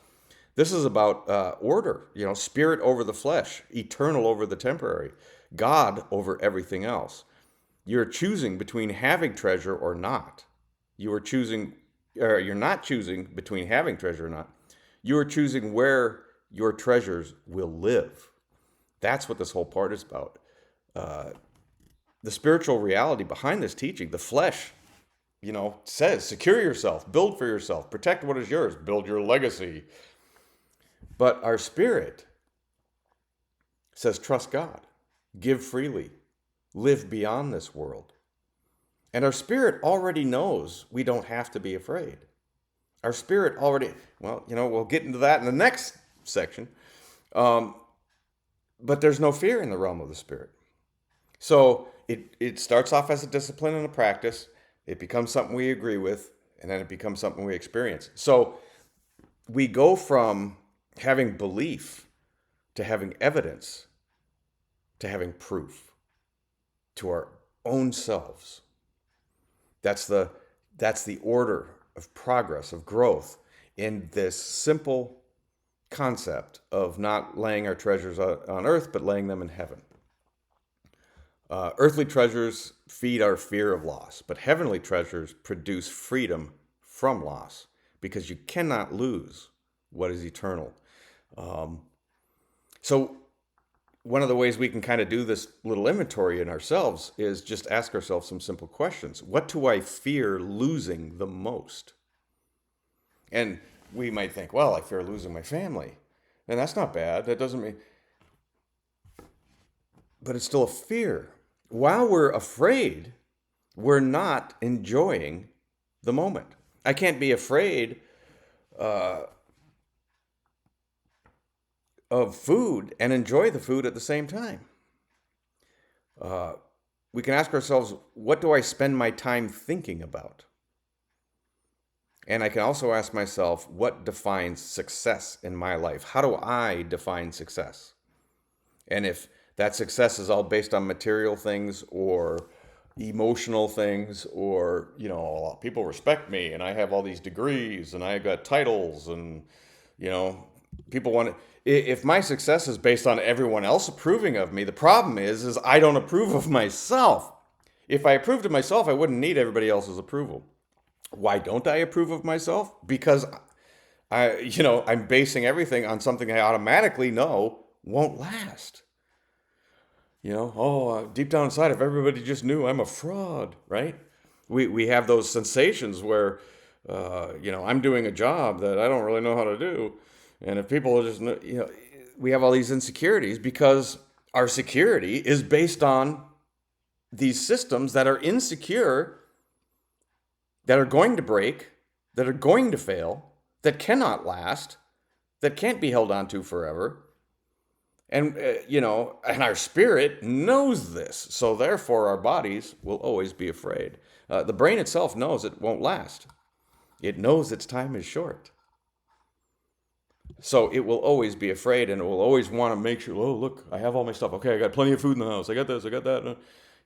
This is about order, spirit over the flesh, eternal over the temporary, God over everything else. You're choosing between having treasure or not. You're not choosing between having treasure or not. You are choosing where your treasures will live. That's what this whole part is about. The spiritual reality behind this teaching, the flesh, says secure yourself, build for yourself, protect what is yours, build your legacy. But our spirit says trust God, give freely, live beyond this world. And our spirit already knows we don't have to be afraid. Our spirit already, we'll get into that in the next section. But there's no fear in the realm of the spirit. So it starts off as a discipline and a practice. It becomes something we agree with, and then it becomes something we experience. So we go from having belief to having evidence to having proof to our own selves. That's the order of progress, of growth in this simple concept of not laying our treasures on earth, but laying them in heaven. Earthly treasures feed our fear of loss, but heavenly treasures produce freedom from loss because you cannot lose what is eternal. So, one of the ways we can kind of do this little inventory in ourselves is just ask ourselves some simple questions. What do I fear losing the most? And we might think, well, I fear losing my family. And that's not bad. That doesn't mean, but it's still a fear. While we're afraid, we're not enjoying the moment. I can't be afraid of food and enjoy the food at the same time. We can ask ourselves, what do I spend my time thinking about? And I can also ask myself, what defines success in my life? How do I define success? And if that success is all based on material things or emotional things, or, people respect me and I have all these degrees and I got titles and, people want to, if my success is based on everyone else approving of me, the problem is I don't approve of myself. If I approved of myself, I wouldn't need everybody else's approval. Why don't I approve of myself? Because I'm basing everything on something I automatically know won't last. Deep down inside, if everybody just knew I'm a fraud, right? We have those sensations where, I'm doing a job that I don't really know how to do. And if people just, we have all these insecurities because our security is based on these systems that are insecure, that are going to break, that are going to fail, that cannot last, that can't be held on to forever. And, and our spirit knows this. So therefore, our bodies will always be afraid. The brain itself knows it won't last. It knows its time is short. So it will always be afraid, and it will always want to make sure, oh, look, I have all my stuff. Okay, I got plenty of food in the house. I got this, I got that.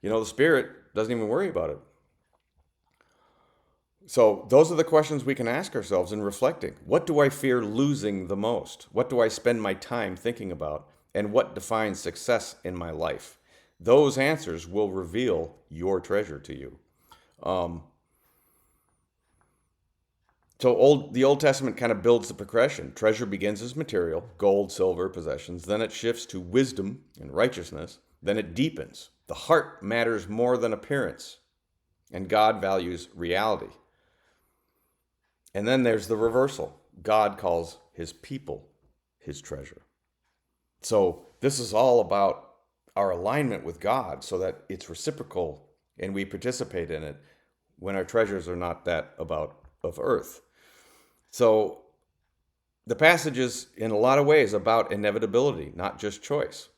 The spirit doesn't even worry about it. So those are the questions we can ask ourselves in reflecting. What do I fear losing the most? What do I spend my time thinking about? And what defines success in my life? Those answers will reveal your treasure to you. So the Old Testament kind of builds the progression. Treasure begins as material, gold, silver, possessions. Then it shifts to wisdom and righteousness. Then it deepens. The heart matters more than appearance. And God values reality. And then there's the reversal. God calls his people his treasure. So this is all about our alignment with God so that it's reciprocal and we participate in it when our treasures are not that of earth. So the passage is in a lot of ways about inevitability, not just choice.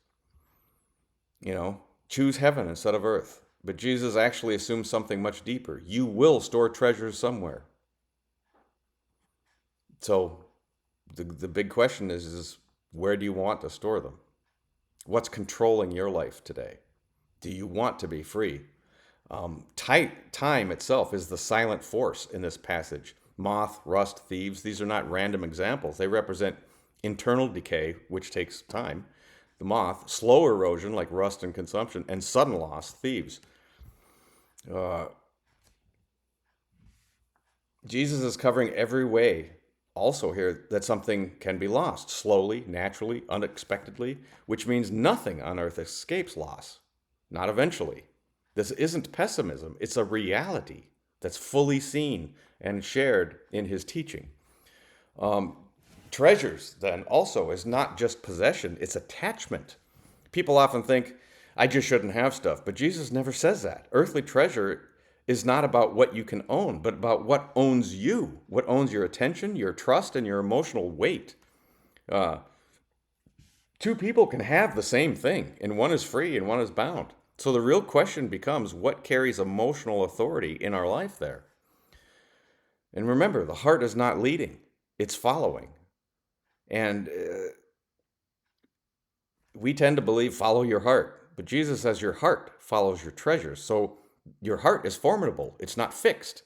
Choose heaven instead of earth. But Jesus actually assumes something much deeper. You will store treasures somewhere. So the big question is where do you want to store them? What's controlling your life today? Do you want to be free? Time itself is the silent force in this passage. Moth, rust, thieves, these are not random examples. They represent internal decay, which takes time. The moth, slow erosion like rust and consumption, and sudden loss, thieves. Jesus is covering every way also here that something can be lost slowly, naturally, unexpectedly, which means nothing on earth escapes loss, not eventually. This isn't pessimism, it's a reality that's fully seen and shared in his teaching. Treasures, then, also is not just possession, it's attachment. People often think, I just shouldn't have stuff, but Jesus never says that. Earthly treasure is not about what you can own, but about what owns you, what owns your attention, your trust, and your emotional weight. Two people can have the same thing, and one is free and one is bound. So the real question becomes, what carries emotional authority in our life there? And remember, the heart is not leading, it's following. And we tend to believe, follow your heart. But Jesus says your heart follows your treasures. So your heart is formidable. It's not fixed.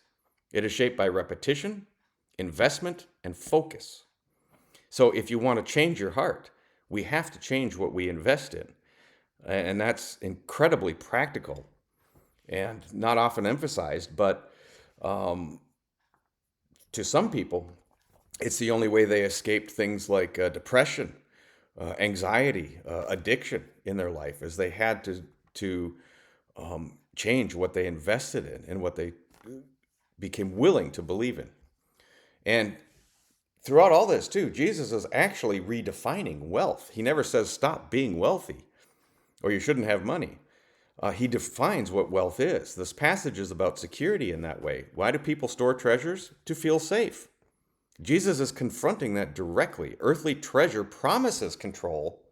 It is shaped by repetition, investment, and focus. So if you want to change your heart, we have to change what we invest in. And that's incredibly practical and not often emphasized, but to some people, it's the only way they escaped things like depression, anxiety, addiction in their life, as they had to change what they invested in and what they became willing to believe in. And throughout all this, too, Jesus is actually redefining wealth. He never says stop being wealthy or you shouldn't have money. He defines what wealth is. This passage is about security in that way. Why do people store treasures? To feel safe. Jesus is confronting that directly. Earthly treasure promises control,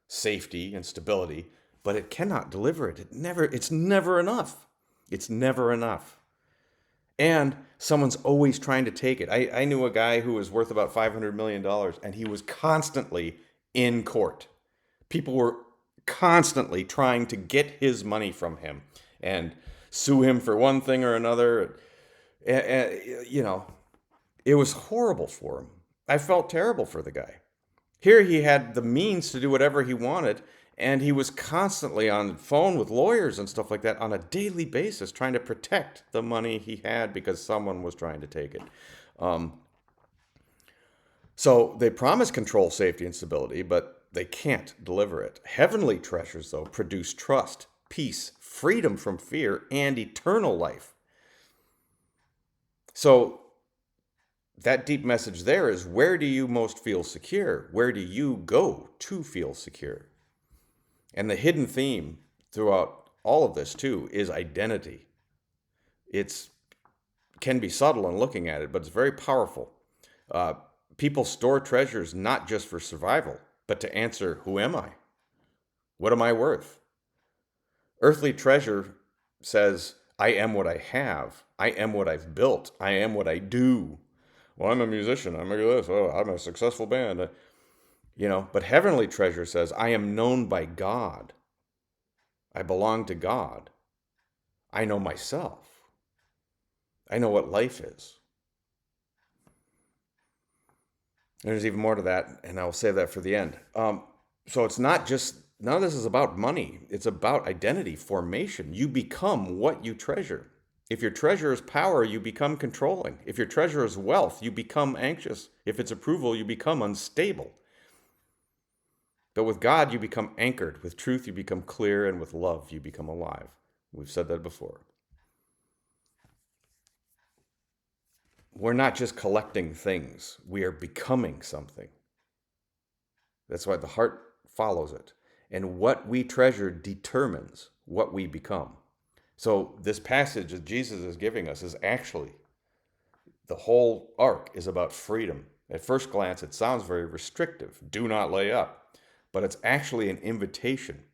safety, and stability, but it cannot deliver it. It's never enough. It's never enough. And someone's always trying to take it. I knew a guy who was worth about $500 million, and he was constantly in court. People were constantly trying to get his money from him and sue him for one thing or another. You know, it was horrible for him. I felt terrible for the guy. Here he had the means to do whatever he wanted, and he was constantly on the phone with lawyers and stuff like that on a daily basis trying to protect the money he had because someone was trying to take it. So they promise control, safety, and stability, but they can't deliver it. Heavenly treasures, though, produce trust, peace, freedom from fear, and eternal life. So that deep message there is, where do you most feel secure? Where do you go to feel secure? And the hidden theme throughout all of this, too, is identity. It can be subtle in looking at it, but it's very powerful. People store treasures not just for survival, but to answer, who am I? What am I worth? Earthly treasure says, I am what I have. I am what I've built. I am what I do. Well, I'm a musician. I'm this. Oh, I'm a successful band. But heavenly treasure says, I am known by God. I belong to God. I know myself. I know what life is. And there's even more to that, and I'll save that for the end. So it's not just, none of this is about money. It's about identity formation. You become what you treasure. If your treasure is power, you become controlling. If your treasure is wealth, you become anxious. If it's approval, you become unstable. But with God, you become anchored. With truth, you become clear. And with love, you become alive. We've said that before. We're not just collecting things. We are becoming something. That's why the heart follows it. And what we treasure determines what we become. So this passage that Jesus is giving us is actually, the whole arc is about freedom. At first glance, it sounds very restrictive. Do not lay up. But it's actually an invitation.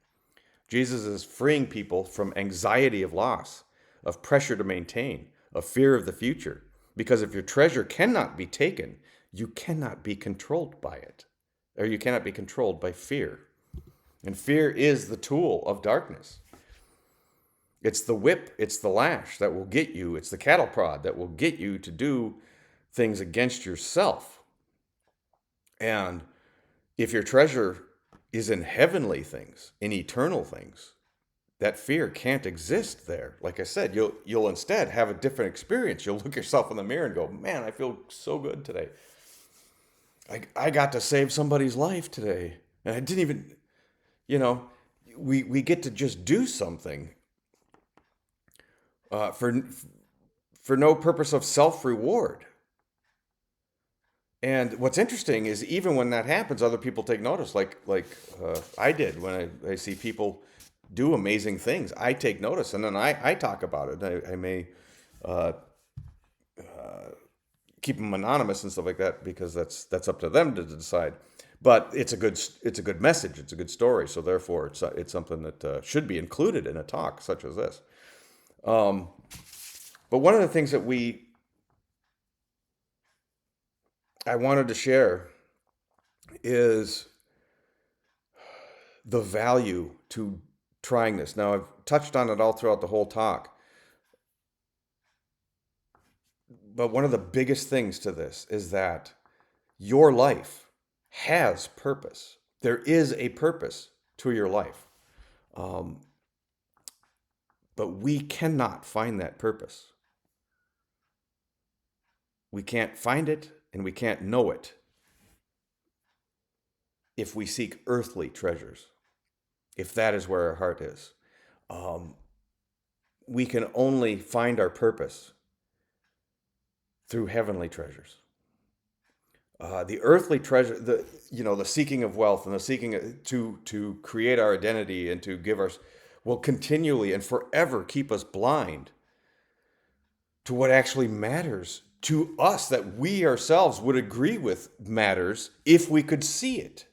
Jesus is freeing people from anxiety of loss, of pressure to maintain, of fear of the future. Because if your treasure cannot be taken, you cannot be controlled by it. Or you cannot be controlled by fear. And fear is the tool of darkness. It's the whip, it's the lash that will get you, it's the cattle prod that will get you to do things against yourself. And if your treasure is in heavenly things, in eternal things, that fear can't exist there. Like I said, you'll instead have a different experience. You'll look yourself in the mirror and go, man, I feel so good today. I got to save somebody's life today. And I didn't even, we get to just do something for no purpose of self-reward. And what's interesting is even when that happens, other people take notice, like I did when I see people do amazing things. I take notice, and then I talk about it. I may keep them anonymous and stuff like that because that's up to them to decide. But it's a good message. It's a good story. So therefore, it's something that should be included in a talk such as this. But one of the things that I wanted to share is the value to trying this. Now, I've touched on it all throughout the whole talk, but one of the biggest things to this is that your life has purpose. There is a purpose to your life. Um, but we cannot find that purpose. We can't find it and we can't know it if we seek earthly treasures, if that is where our heart is. Um, we can only find our purpose through heavenly treasures. The earthly treasure, the seeking of wealth and the seeking to create our identity and to give us, will continually and forever keep us blind to what actually matters to us, that we ourselves would agree with matters if we could see it.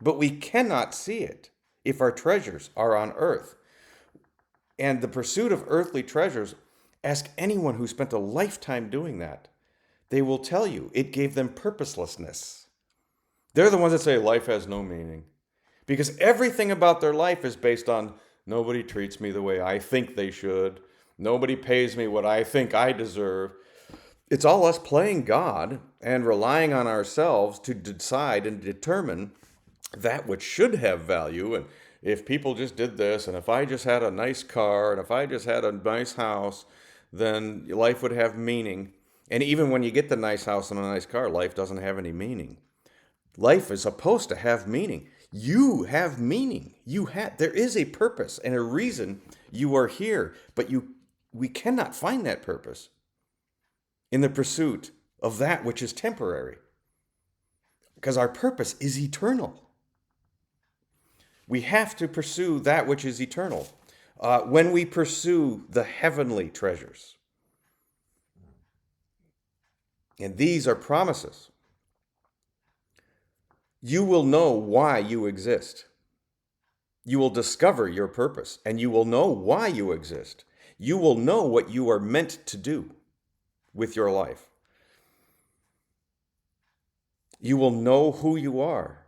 But we cannot see it if our treasures are on earth. And the pursuit of earthly treasures, ask anyone who spent a lifetime doing that. They will tell you it gave them purposelessness. They're the ones that say life has no meaning. Because everything about their life is based on nobody treats me the way I think they should. Nobody pays me what I think I deserve. It's all us playing God and relying on ourselves to decide and determine that which should have value. And if people just did this, and if I just had a nice car, and if I just had a nice house, then life would have meaning. And even when you get the nice house and a nice car, life doesn't have any meaning. Life is supposed to have meaning. You have meaning. There is a purpose and a reason you are here, but we cannot find that purpose in the pursuit of that which is temporary, because our purpose is eternal. We have to pursue that which is eternal when we pursue the heavenly treasures. And these are promises. You will know why you exist. You will discover your purpose, and you will know why you exist. You will know what you are meant to do with your life. You will know who you are.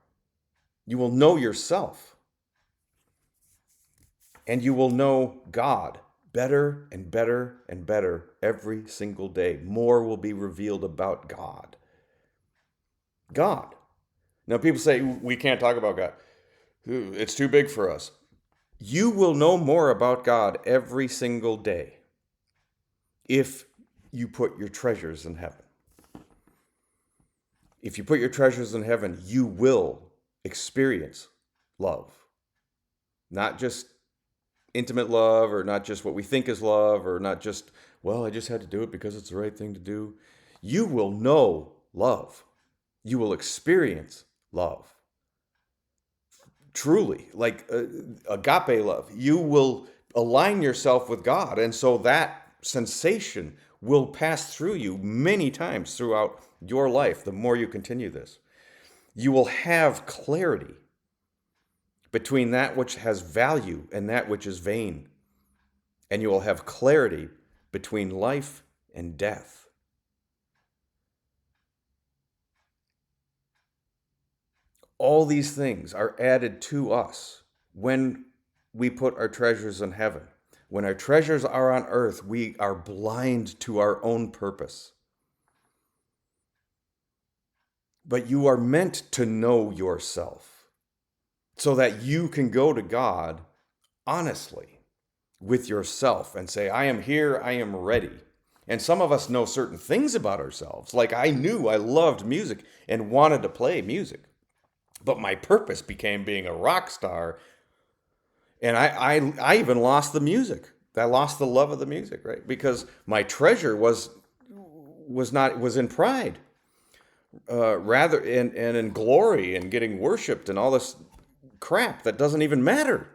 You will know yourself. And you will know God better and better and better every single day. More will be revealed about God. God. Now, people say, we can't talk about God. It's too big for us. You will know more about God every single day if you put your treasures in heaven. If you put your treasures in heaven, you will experience love. Not just intimate love, or not just what we think is love, or not just, well, I just had to do it because it's the right thing to do. You will know love. You will experience love. Truly, like agape love. You will align yourself with God, and so that sensation will pass through you many times throughout your life the more you continue this. You will have clarity between that which has value and that which is vain. And you will have clarity between life and death. All these things are added to us when we put our treasures in heaven. When our treasures are on earth, we are blind to our own purpose. But you are meant to know yourself so that you can go to God honestly with yourself and say, I am here, I am ready. And some of us know certain things about ourselves. Like I knew I loved music and wanted to play music. But my purpose became being a rock star. And I even lost the music. I lost the love of the music, right? Because my treasure was in pride, rather and in glory and getting worshipped and all this crap that doesn't even matter.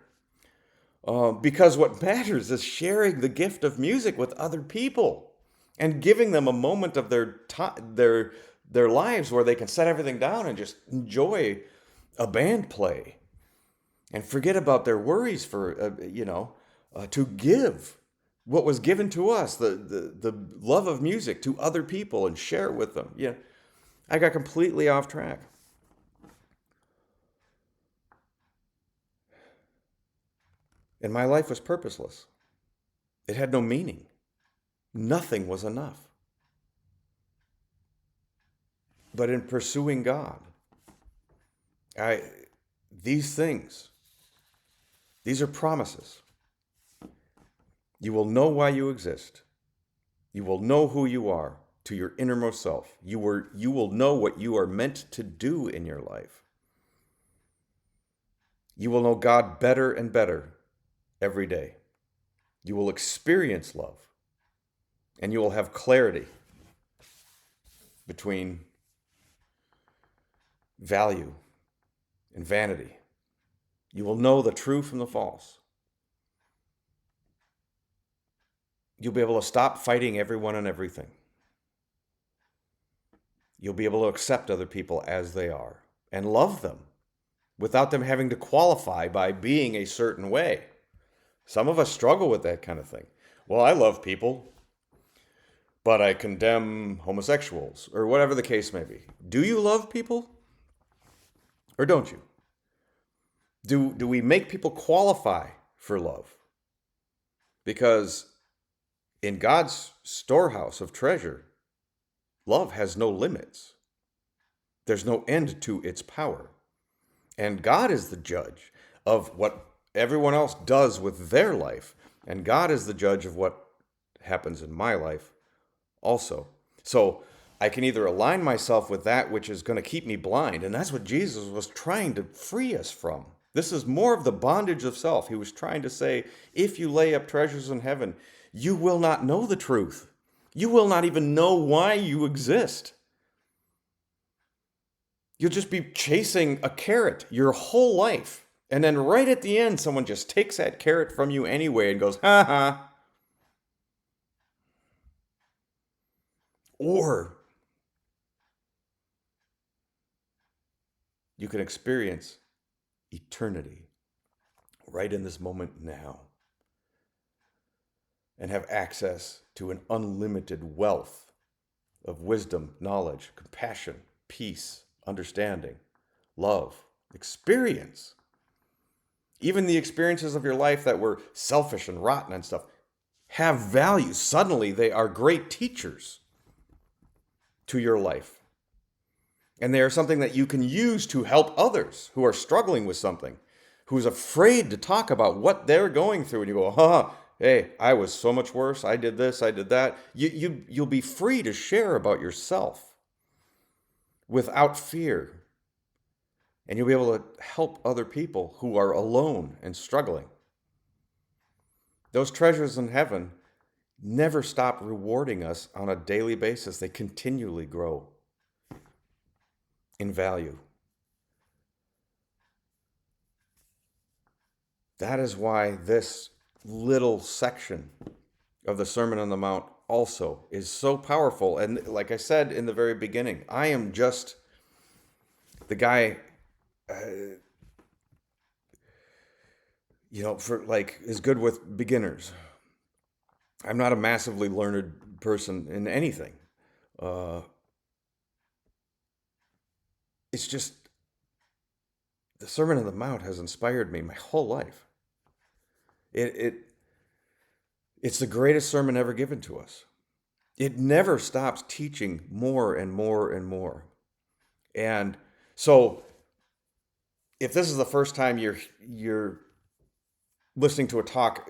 Because what matters is sharing the gift of music with other people and giving them a moment of their lives where they can set everything down and just enjoy a band play and forget about their worries for to give what was given to us, the love of music, to other people and share with them. Yeah, I got completely off track. And my life was purposeless. It had no meaning. Nothing was enough. But in pursuing God, I these things, these are promises. You will know why you exist. You will know who you are to your innermost self. You will know what you are meant to do in your life. You will know God better and better every day. You will experience love, and you will have clarity between value and vanity. You will know the true from the false. You'll be able to stop fighting everyone and everything. You'll be able to accept other people as they are and love them without them having to qualify by being a certain way. Some of us struggle with that kind of thing. Well, I love people, but I condemn homosexuals, or whatever the case may be. Do you love people? Or don't you? Do we make people qualify for love? Because in God's storehouse of treasure, love has no limits. There's no end to its power. And God is the judge of what everyone else does with their life. And God is the judge of what happens in my life also. So I can either align myself with that which is going to keep me blind, and that's what Jesus was trying to free us from. This is more of the bondage of self. He was trying to say, if you lay up treasures in heaven, you will not know the truth. You will not even know why you exist. You'll just be chasing a carrot your whole life. And then right at the end, someone just takes that carrot from you anyway and goes, ha ha. Or you can experience eternity right in this moment now and have access to an unlimited wealth of wisdom, knowledge, compassion, peace, understanding, love, experience. Even the experiences of your life that were selfish and rotten and stuff have value. Suddenly they are great teachers to your life. And they are something that you can use to help others who are struggling with something, who's afraid to talk about what they're going through. And you go, hey, I was so much worse. I did this, I did that. You'll be free to share about yourself without fear. And you'll be able to help other people who are alone and struggling. Those treasures in heaven never stop rewarding us on a daily basis. They continually grow in value. That is why this little section of the Sermon on the Mount also is so powerful. And like I said in the very beginning, I am just the guy, for is good with beginners. I'm not a massively learned person in anything. It's just the Sermon on the Mount has inspired me my whole life. It's the greatest sermon ever given to us. It never stops teaching more and more and more. And so if this is the first time you're listening to a talk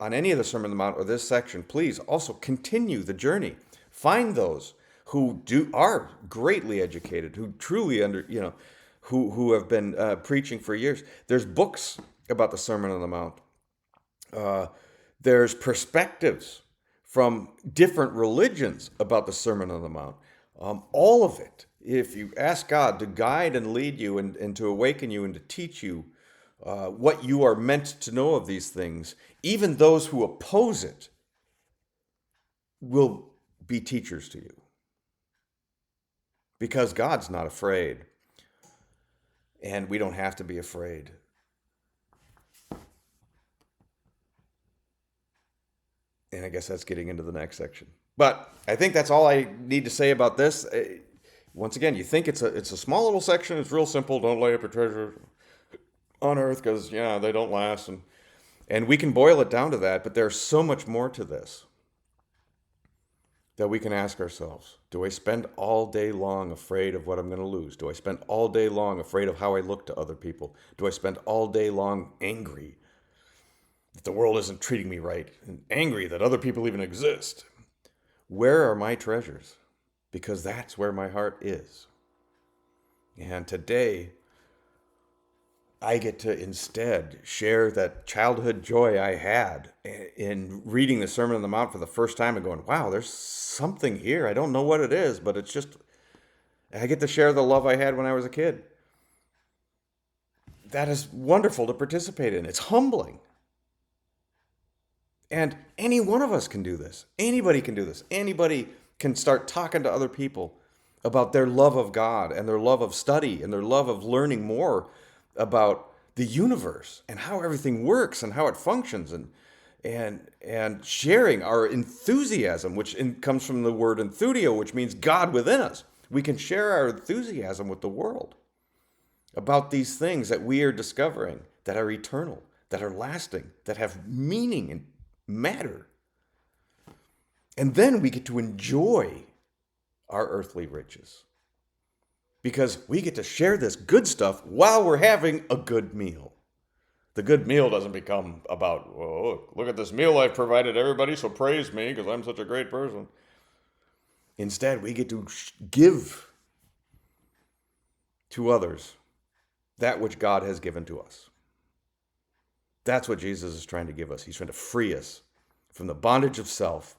on any of the Sermon on the Mount or this section, please also continue the journey. Find those who are greatly educated, who truly who have been preaching for years. There's books about the Sermon on the Mount. There's perspectives from different religions about the Sermon on the Mount. All of it, if you ask God to guide and lead you and to awaken you and to teach you what you are meant to know of these things, even those who oppose it will be teachers to you. Because God's not afraid. And we don't have to be afraid. And I guess that's getting into the next section. But I think that's all I need to say about this. Once again, you think it's a small little section. It's real simple. Don't lay up your treasure on earth because, they don't last. And we can boil it down to that, but there's so much more to this that we can ask ourselves. Do I spend all day long afraid of what I'm going to lose? Do I spend all day long afraid of how I look to other people? Do I spend all day long angry that the world isn't treating me right and angry that other people even exist? Where are my treasures? Because that's where my heart is. And today, I get to instead share that childhood joy I had in reading the Sermon on the Mount for the first time and going, wow, there's something here. I don't know what it is, but it's just, I get to share the love I had when I was a kid. That is wonderful to participate in. It's humbling. And any one of us can do this. Anybody can do this. Anybody can start talking to other people about their love of God and their love of study and their love of learning more about the universe and how everything works and how it functions, and sharing our enthusiasm, which comes from the word enthusio, which means God within us. We can share our enthusiasm with the world about these things that we are discovering that are eternal, that are lasting, that have meaning and matter. And then we get to enjoy our earthly riches because we get to share this good stuff while we're having a good meal. The good meal doesn't become about, oh, look at this meal I've provided everybody, so praise me because I'm such a great person. Instead, we get to give to others that which God has given to us. That's what Jesus is trying to give us. He's trying to free us from the bondage of self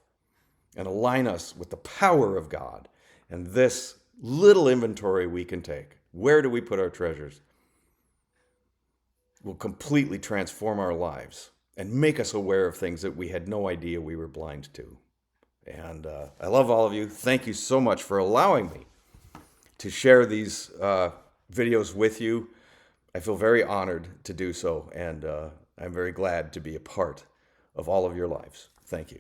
and align us with the power of God. And this little inventory we can take, where do we put our treasures, will completely transform our lives and make us aware of things that we had no idea we were blind to. And I love all of you. Thank you so much for allowing me to share these videos with you. I feel very honored to do so, and I'm very glad to be a part of all of your lives. Thank you.